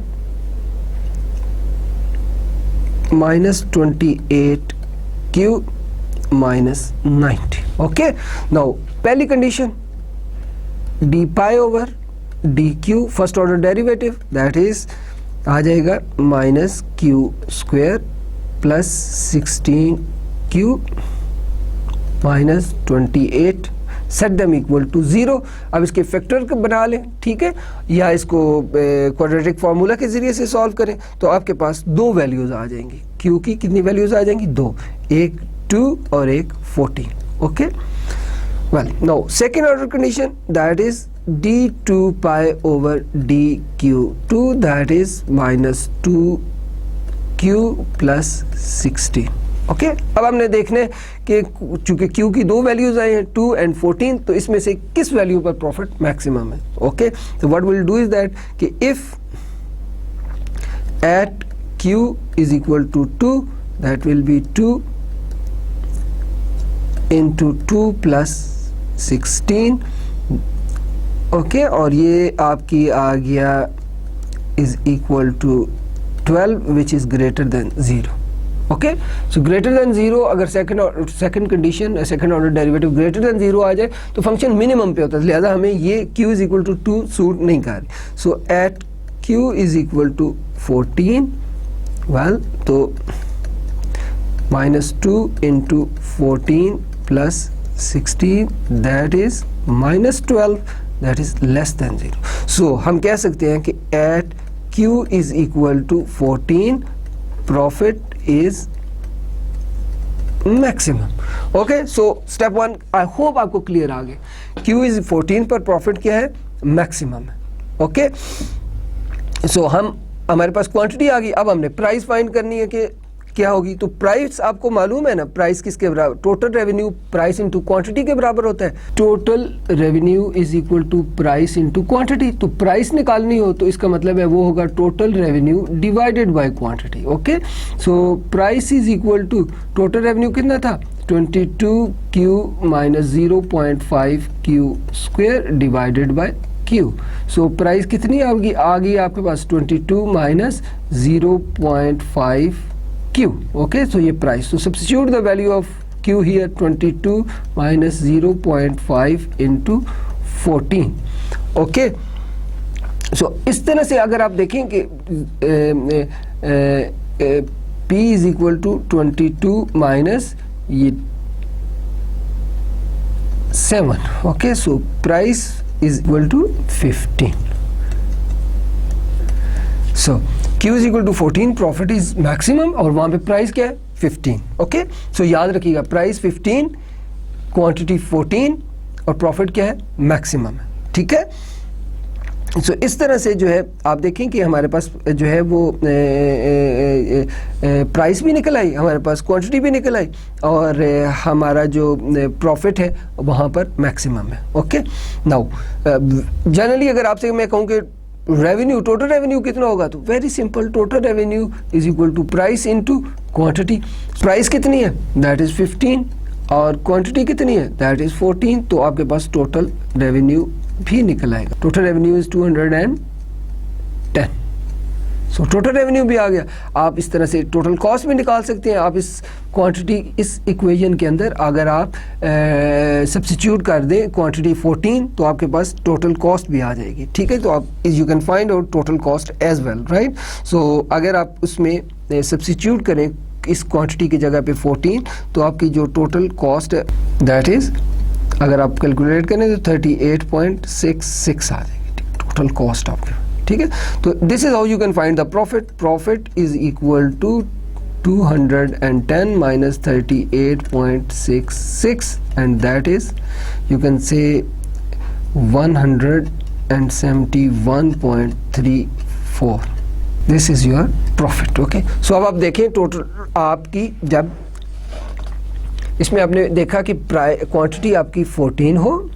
S1: minus 28Q minus 90, okay। Now पहली कंडीशन d pi over dq, first order derivative, that is आ जाएगा minus Q square plus 16q minus 28, set them equal to 0। अब इसके factor को बना लें, ठीक है, या इसको क्वाड्रेटिक फार्मूला के ज़रिए से सॉल्व करें तो आपके पास दो वैल्यूज़ आ जाएंगी। q की कितनी वैल्यूज़ आ जाएंगी? दो, एक 2 और एक 14। Okay, well now second order condition, that is d2 pi over dq2, that is minus 2q plus 16। Okay, अब हमने देखना है कि चूंकि q की दो वैल्यूज आई हैं 2 and 14, तो इसमें से किस वैल्यू पर प्रॉफिट मैक्सिमम है। ओके, तो what will do is that कि if at q is equal to 2, that will be 2 into 2 plus 16। ओके, और ये आपकी आ गया is equal to 12 which is greater than 0। Okay, so greater than 0 अगर second condition second order derivative greater than 0 आ जाए तो फंक्शन मिनिमम पे होता है, लिहाजा हमें ये q is equal to 2 suit नहीं कर रही। So at q is equal to 14, well तो minus 2 into 14 plus 16, that is minus 12, that is less than 0। So हम कह सकते हैं कि at q is equal to 14 profit is maximum. Okay, so step 1 I hope आपको clear आ गया। q is 14 पर प्रॉफिट क्या है? मैक्सिमम है। ओके, सो हमारे पास क्वांटिटी आ गई, अब हमने प्राइस फाइंड करनी है कि क्या होगी। तो प्राइस आपको मालूम है ना, प्राइस किसके बराबर? Total revenue price into quantity के बराबर होता है। Total revenue is equal to price into quantity. तो प्राइस निकालनी हो तो इसका मतलब है वो होगा total revenue divided by quantity. Okay, so price is equal to total revenue कितना था? 22q minus 0.5q square divided by q। सो प्राइस कितनी आ गई आपके पास? 22 माइनस 0.5 q। ओके, सो ये प्राइस, तो substitute the value of q here 22 minus 0.5 into 14। Okay, so इस तरह से अगर आप देखें कि p is equal to 22 minus ये 7। Okay, so price is equal to 15। So q is equal to 14, profit is maximum, और वहां पे प्राइस क्या है? 15। ओके, सो याद रखिएगा प्राइस 15, क्वांटिटी 14 और प्रॉफिट क्या है? मैक्सिमम है। ठीक है, सो इस तरह से जो है आप देखें कि हमारे पास जो है वो प्राइस भी निकल आई, हमारे पास क्वांटिटी भी निकल आई, और हमारा जो प्रॉफिट है वहाँ पर मैक्सिमम है। ओके, नाउ जनरली अगर आपसे मैं कहूँ कि रेवेन्यू, टोटल रेवेन्यू कितना होगा, तो very simple, total revenue is equal to price into quantity. Price कितनी है? दैट इज 15, और क्वांटिटी कितनी है? दैट इज 14। तो आपके पास टोटल रेवेन्यू भी निकल आएगा। Total revenue is 210। So total revenue भी आ गया। आप इस तरह से टोटल कॉस्ट भी निकाल सकते हैं। आप इस क्वांटिटी, इस इक्वेशन के अंदर अगर आप सब्स्टिट्यूट कर दें क्वांटिटी 14, तो आपके पास टोटल कॉस्ट भी आ जाएगी। ठीक है, तो आप you can find out total cost as well, right. So अगर आप उसमें सब्स्टिट्यूट करें इस क्वांटिटी की जगह पे 14, तो आपकी जो टोटल कॉस्ट है दैट इज, अगर आप कैलकुलेट करें तो 38.66 आ जाएगी टोटल कॉस्ट आपके। ठीक है, तो this is how you can find the profit. Profit is equal to 210 minus 38.66, and that is, you can say 171.34. This is your profit. Okay, so अब आप देखें टोटल आपकी, जब इसमें आपने देखा कि क्वांटिटी आपकी 14 हो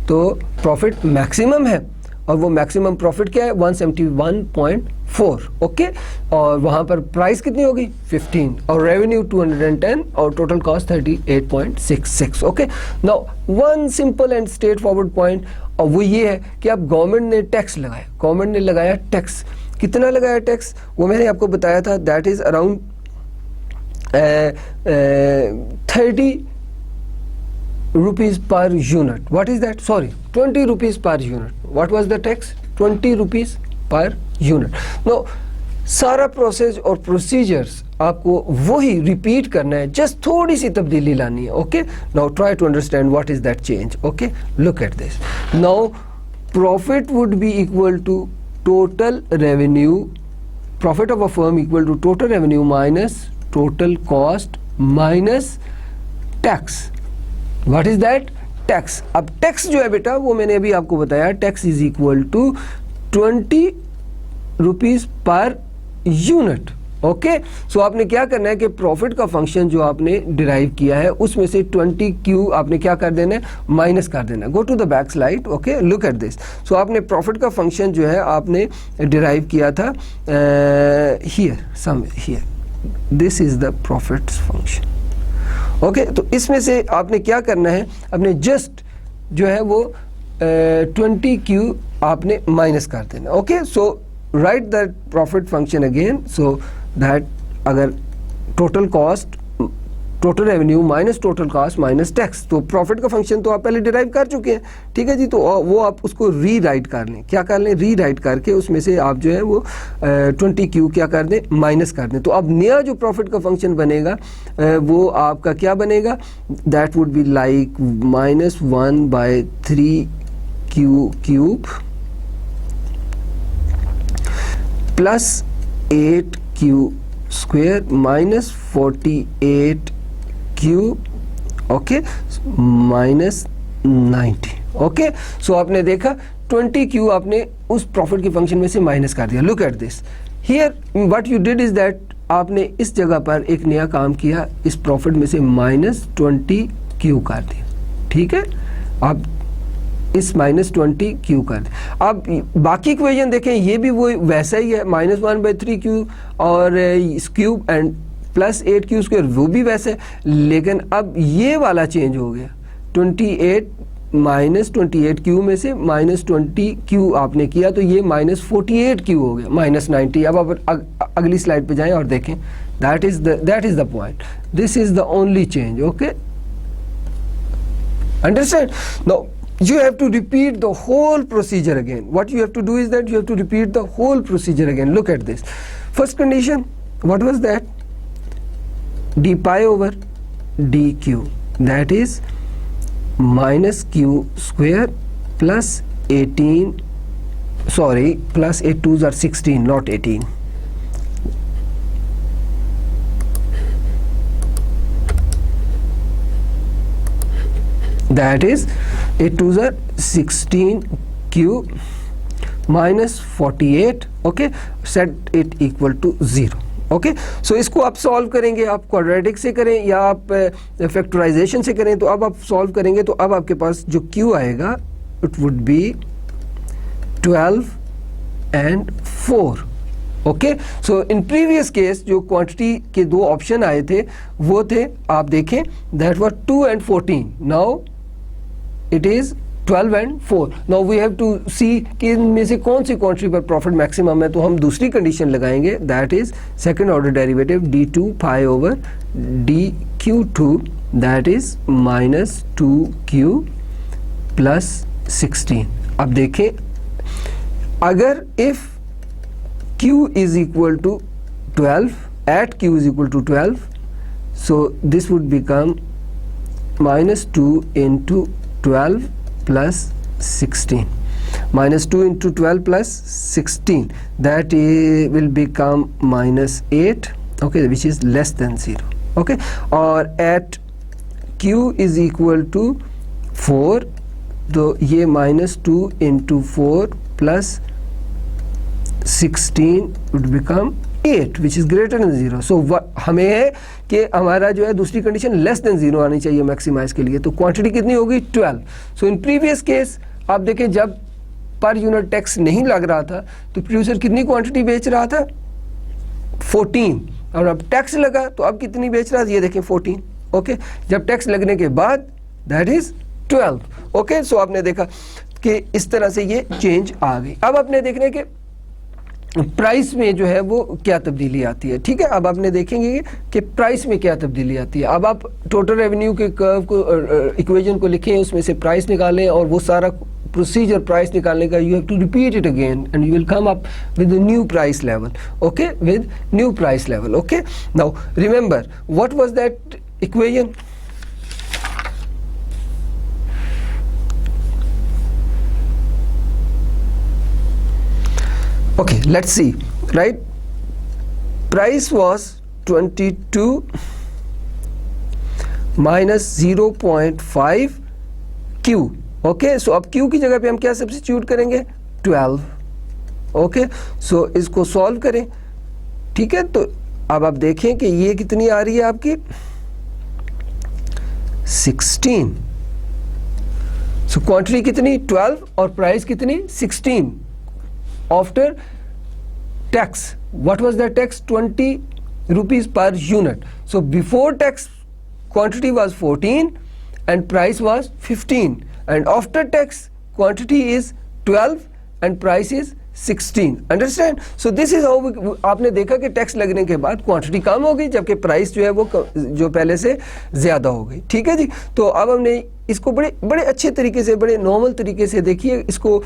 S1: तो प्रॉफिट मैक्सिमम है, और वो मैक्सिमम प्रॉफिट क्या है? 171.4। ओके, और वहाँ पर प्राइस कितनी होगी? 15, और रेवेन्यू 210, और total cost 38.66। Okay, now one simple and straight forward point, और वो ये है कि अब गवर्नमेंट ने टैक्स लगाया, गवर्नमेंट ने लगाया टैक्स। कितना लगाया टैक्स? वो मैंने आपको बताया था, that is around 30 rupees per unit. What is that? Sorry, 20 rupees per unit. What was the tax? 20 rupees per unit. No सारा प्रोसेस और प्रोसीजर्स आपको वही रिपीट करना है, जस्ट थोड़ी सी तब्दीली लानी है। Okay, now try to understand what is that change. Okay, look at this. Now profit would be equal to total revenue, profit of a firm equal to total revenue minus total cost minus tax. What is that? Tax. अब tax जो है बेटा वो मैंने अभी आपको बताया, tax is equal to 20 rupees per unit. Okay, so आपने क्या करना है कि प्रॉफिट का फंक्शन जो आपने डिराइव किया है उसमें से 20Q आपने क्या कर देना है, माइनस कर देना है। Go to the back slide. Okay, look at this. So आपने प्रॉफिट का फंक्शन जो है आपने डिराइव किया था here here, this is the profit function. Okay, तो इसमें से आपने क्या करना है, आपने जस्ट जो है वो 20Q आपने माइनस कर देना। Okay, so right that profit function again, so that अगर total cost, total revenue minus total cost minus tax, तो प्रॉफिट का फंक्शन तो आप पहले डिराइव कर चुके हैं, ठीक है जी। तो वो आप उसको री राइट कर लें, क्या कर लें, री राइट करके उसमें से आप जो है वो 20Q क्या कर दें, माइनस कर दें। तो अब नया जो प्रॉफिट का फंक्शन बनेगा वो आपका क्या बनेगा, that would be like -1/3Q cube plus 8Q square minus 48Q, okay, minus 90। Okay, so आपने देखा 20Q आपने उस प्रॉफिट के फंक्शन में से माइनस कर दिया। Look at this here, what you did is that आपने इस जगह पर एक नया काम किया, इस प्रॉफिट में से -20Q कर दिया, ठीक है। आप इस -20Q कर दें। अब बाकी इक्वेशन देखें, ये भी वो वैसा ही है, -1/3Q और इस cube and plus 8Q square, वो भी वैसे है, लेकिन अब ये वाला चेंज हो गया। 28 -28Q में से -20Q आपने किया तो ये -48Q हो गया, -90। अब आप अगली स्लाइड पे जाएं और देखें, that is the point, this is the only change. Okay, understand? Now you have to repeat the whole procedure again. What you have to do is that you have to repeat the whole procedure again. Look at this. First condition, what was that? d pi over dq, that is minus q square plus 18, sorry, plus 8 2s are 16, not 18. That is 8 2s are 16Q minus 48, okay, set it equal to 0. Okay, सो इसको आप solve करेंगे, आप quadratic से करें या आप factorisation से करें, तो अब आप सॉल्व करेंगे तो अब आपके पास जो Q आएगा it would be 12 and 4. Okay, so in previous case जो क्वांटिटी के दो ऑप्शन आए थे वो थे, आप देखें, that were 2 and 14. Now it is 12 and 4. Now we have to see कि इनमें से कौन सी क्वांटिटी पर प्रॉफिट मैक्सिमम है, तो हम दूसरी कंडीशन लगाएंगे, that is second order derivative d2 pi over dq2, that is -2q plus 16. अब देखें, अगर if q is equal to 12, at q is equal to 12, so this would become -2 into 12 plus 16, -2 into 12 plus 16, that will become -8, okay, which is less than 0. okay, और at q is equal to 4, तो ये -2 into 4 plus 16 would become 8, which is greater than 0. so हमें है कि हमारा जो है दूसरी कंडीशन लेस देन 0 आनी चाहिए मैक्सिमाइज के लिए, तो क्वांटिटी कितनी होगी 12. सो इन प्रीवियस केस आप देखें, जब पर यूनिट टैक्स नहीं लग रहा था तो प्रोड्यूसर कितनी क्वांटिटी बेच रहा था, 14, और अब टैक्स लगा तो अब कितनी बेच रहा था, ये देखें 14. ओके, जब टैक्स लगने के बाद दैट इज 12. ओके, सो आपने देखा कि इस तरह से ये चेंज आ गई. अब आपने देखने के प्राइस में जो है वो क्या तब्दीली आती है, ठीक है. अब आपने देखेंगे कि प्राइस में क्या तब्दीली आती है. अब आप टोटल रेवेन्यू के कर्व को, इक्वेशन को लिखें, उसमें से प्राइस निकालें और वो सारा प्रोसीजर प्राइस निकालने का, you have to repeat it again and you will come up with new price level. Okay, with new price level. Okay, now remember what was that equation. Okay, let's see, right? Price was 22 minus 0.5 Q. Okay, so अब Q की जगह पे हम क्या substitute करेंगे? 12. Okay, so इसको solve करें. ठीक है, तो अब आप देखें कि ये कितनी आ रही है आपकी 16. So क्वांटिटी कितनी 12 और प्राइस कितनी 16. After tax, what was the tax? 20 rupees per unit. So before tax quantity was 14 and price was 15, and after tax quantity is 12 and price is 16. Understand? So this is how आपने देखा कि tax लगने के बाद quantity कम हो गई जबकि price जो है वो जो पहले से ज़्यादा हो गई. ठीक है जी. तो अब हमने इसको बड़े अच्छे तरीके से, बड़े नॉर्मल तरीके से देखिए, इसको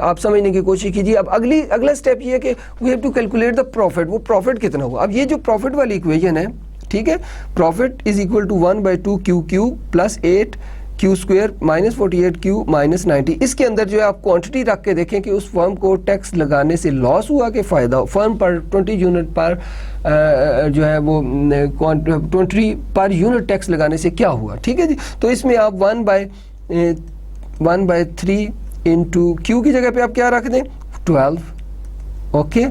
S1: आप समझने की कोशिश कीजिए. अब अगला स्टेप ये है कि we have to calculate the profit. वो प्रॉफिट कितना हुआ. अब ये जो प्रॉफिट वाली इक्वेशन है, ठीक है, profit is equal to 1/2 Q cube plus 8 Q square minus 48 Q minus 90. इसके अंदर जो है आप क्वांटिटी रख के देखें कि उस फर्म को टैक्स लगाने से लॉस हुआ कि फ़ायदा हो. फर्म पर 20 यूनिट पर जो है वो 20 पर यूनिट टैक्स लगाने से क्या हुआ. ठीक है जी. तो इसमें आप 1/3 इंटू क्यू की जगह पे आप क्या रख दें 12. ओके,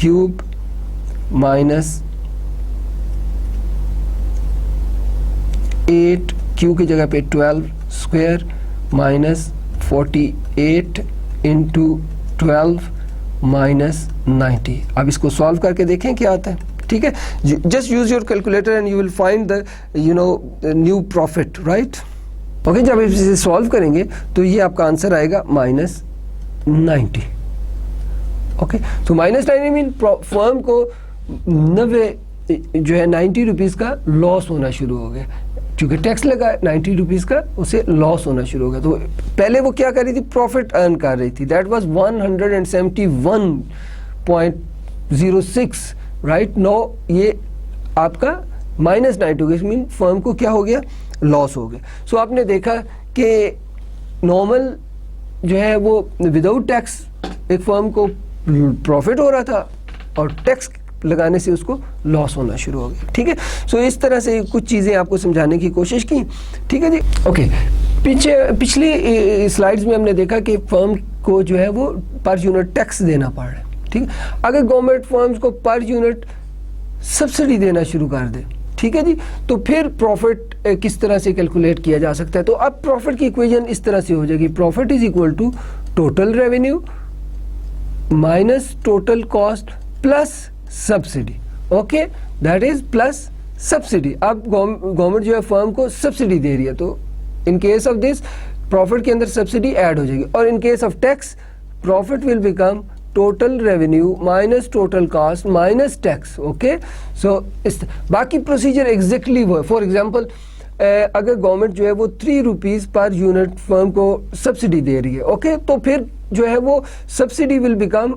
S1: क्यूब माइनस 8 क्यू की जगह पे 12 स्क्वायर माइनस 48 इंटू 12 माइनस 90. अब इसको सॉल्व करके देखें क्या आता है. ठीक है, just use your calculator and you will find the new profit. Right. Okay, जब इसे सॉल्व करेंगे तो ये आपका आंसर आएगा माइनस 90. ओके, तो माइनस 90 मीन फर्म को 90 जो है 90 रुपीज़ का लॉस होना शुरू हो गया. क्योंकि टैक्स लगा 90 रुपीज़ का, उसे लॉस होना शुरू हो गया. तो पहले वो क्या कर रही थी, प्रॉफिट अर्न कर रही थी. That was 171.06. राइट. नो, ये आपका माइनस 90 हो गया. मीन फर्म को क्या हो गया, लॉस हो गया. सो आपने देखा कि नॉर्मल जो है वो विदाउट टैक्स एक फर्म को प्रॉफिट हो रहा था और टैक्स लगाने से उसको लॉस होना शुरू हो गया. ठीक है. सो इस तरह से कुछ चीज़ें आपको समझाने की कोशिश की. ठीक है जी. ओके, पिछली स्लाइड्स में हमने देखा कि फर्म को जो है वो पर यूनिट टैक्स देना पड़ रहा है. ठीक है. अगर गवर्नमेंट फर्म्स को पर यूनिट सब्सिडी देना शुरू कर दे, ठीक है जी, तो फिर प्रॉफिट किस तरह से कैलकुलेट किया जा सकता है. तो अब प्रॉफिट की इक्वेशन इस तरह से हो जाएगी. Profit is equal to total revenue minus total cost plus subsidy. Okay, that is plus subsidy. अब गवर्नमेंट जो है फर्म को सब्सिडी दे रही है, तो in case of this profit के अंदर सब्सिडी ऐड हो जाएगी. और in case of tax profit will become total revenue minus total cost minus tax. Okay, so इस बाकी प्रोसीजर एग्जैक्टली वो है. फॉर एग्जांपल अगर गवर्नमेंट जो है वो 3 रुपीज़ पर यूनिट फर्म को सब्सिडी दे रही है, ओके, तो फिर जो है वो subsidy will become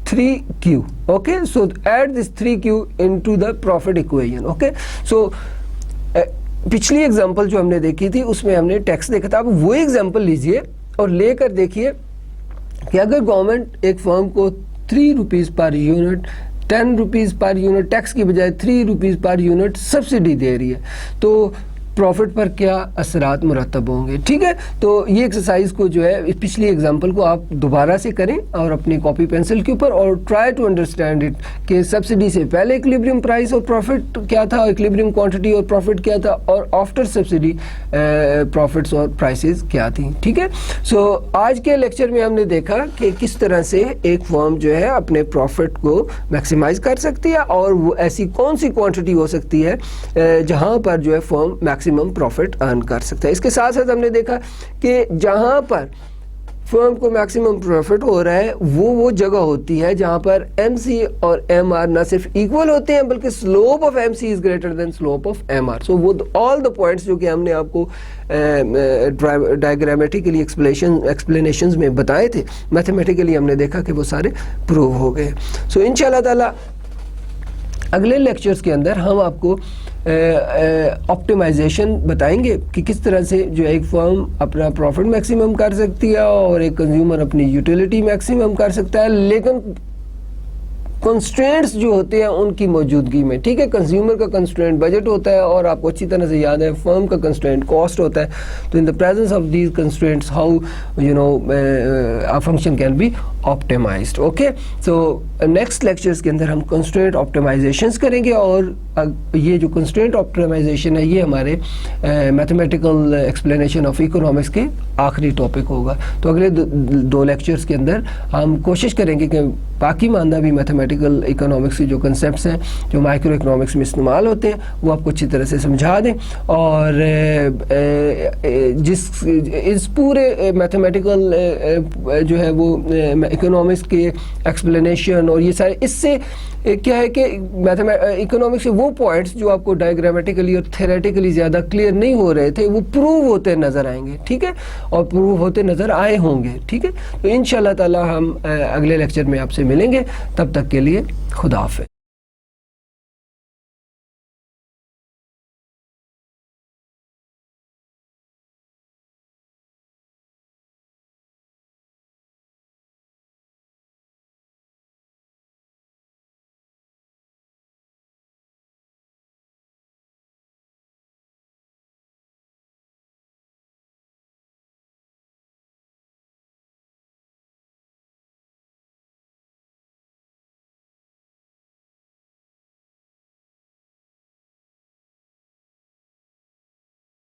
S1: 3Q. Okay, so add this 3Q into the profit equation. Okay, so पिछली एग्जांपल जो हमने देखी थी उसमें हमने टैक्स देखा था. अब वो एग्जांपल लीजिए और लेकर देखिए कि अगर गवर्नमेंट एक फर्म को 3 rupees per unit 10 rupees per unit tax की बजाय 3 रुपीज़ पर यूनिट सब्सिडी दे रही है, तो प्रॉफिट पर क्या असरात मुरतब होंगे. ठीक है. तो ये एक्सरसाइज को जो है पिछली एग्जांपल को आप दोबारा से करें और अपनी कॉपी पेंसिल के ऊपर और ट्राई टू अंडरस्टैंड इट कि सब्सिडी से पहले इक्विलिब्रियम प्राइस और प्रॉफिट क्या था, इक्विलिब्रियम क्वांटिटी और प्रॉफिट क्या था, और आफ्टर सब्सिडी प्रॉफिट्स और प्राइसेस क्या थी. ठीक है. सो आज के लेक्चर में हमने देखा कि किस तरह से एक फर्म जो है अपने प्रॉफिट को मैक्सिमाइज कर सकती है और वो ऐसी कौन सी क्वांटिटी हो सकती है जहाँ पर जो है फर्म मैक्सिमम प्रॉफिट अर्न कर सकता है. इसके साथ साथ हमने देखा कि जहां पर फर्म को मैक्सिमम प्रॉफिट हो रहा है वो जगह होती है जहां पर MC और MR ना सिर्फ इक्वल होते हैं बल्कि slope of MC is greater than slope of MR। सो वो ऑल द पॉइंट्स जो कि हमने आपको डायग्रामेटिकली एक्सप्लेनेशंस में बताए थे, मैथमेटिकली हमने देखा कि वो सारे प्रूव हो गए। सो इंशाल्लाह ताला अगले लेक्चर्स के अंदर हम आपको ऑप्टिमाइजेशन बताएंगे कि किस तरह से जो एक फर्म अपना प्रॉफिट मैक्सिमम कर सकती है और एक कंज्यूमर अपनी यूटिलिटी मैक्सिमम कर सकता है, लेकिन कंस्ट्रेंट्स जो होते हैं उनकी मौजूदगी में। ठीक है, कंज्यूमर का कंस्ट्रेंट बजट होता है और आपको अच्छी तरह से याद है फर्म का कंस्ट्रेंट कॉस्ट होता है। तो in the presence of these constraints how a function can be optimized। Okay, so next lectures के अंदर हम कंस्ट्रेंट ऑप्टिमाइजेशंस करेंगे और ये जो कंस्ट्रेंट ऑप्टिमाइजेशन है ये हमारे मैथमेटिकल एक्सप्लेनेशन ऑफ इकोनॉमिक्स के आखिरी टॉपिक होगा। तो अगले दो लेक्चर्स के अंदर हम कोशिश करेंगे कि बाकी मानदा भी मैथमेटिकल इकोनॉमिक्स के जो कंसेप्ट्स हैं जो माइक्रो इकोनॉमिक्स में इस्तेमाल होते हैं वो आपको अच्छी तरह से समझा दें, और इस पूरे मैथमेटिकल जो है वो इकोनॉमिक्स के एक्सप्लेनेशन और ये सारे, इससे क्या है कि इकोनॉमिक्स के वो पॉइंट्स जो आपको डायग्रामेटिकली और थ्योरेटिकली ज़्यादा क्लियर नहीं हो रहे थे वो प्रूव होते नज़र आएंगे। ठीक है, और प्रूव होते नज़र आए होंगे। ठीक है, तो इंशाल्लाह ताला हम अगले लेक्चर में आपसे मिलेंगे। तब तक के लिए खुदा हाफ़िज़।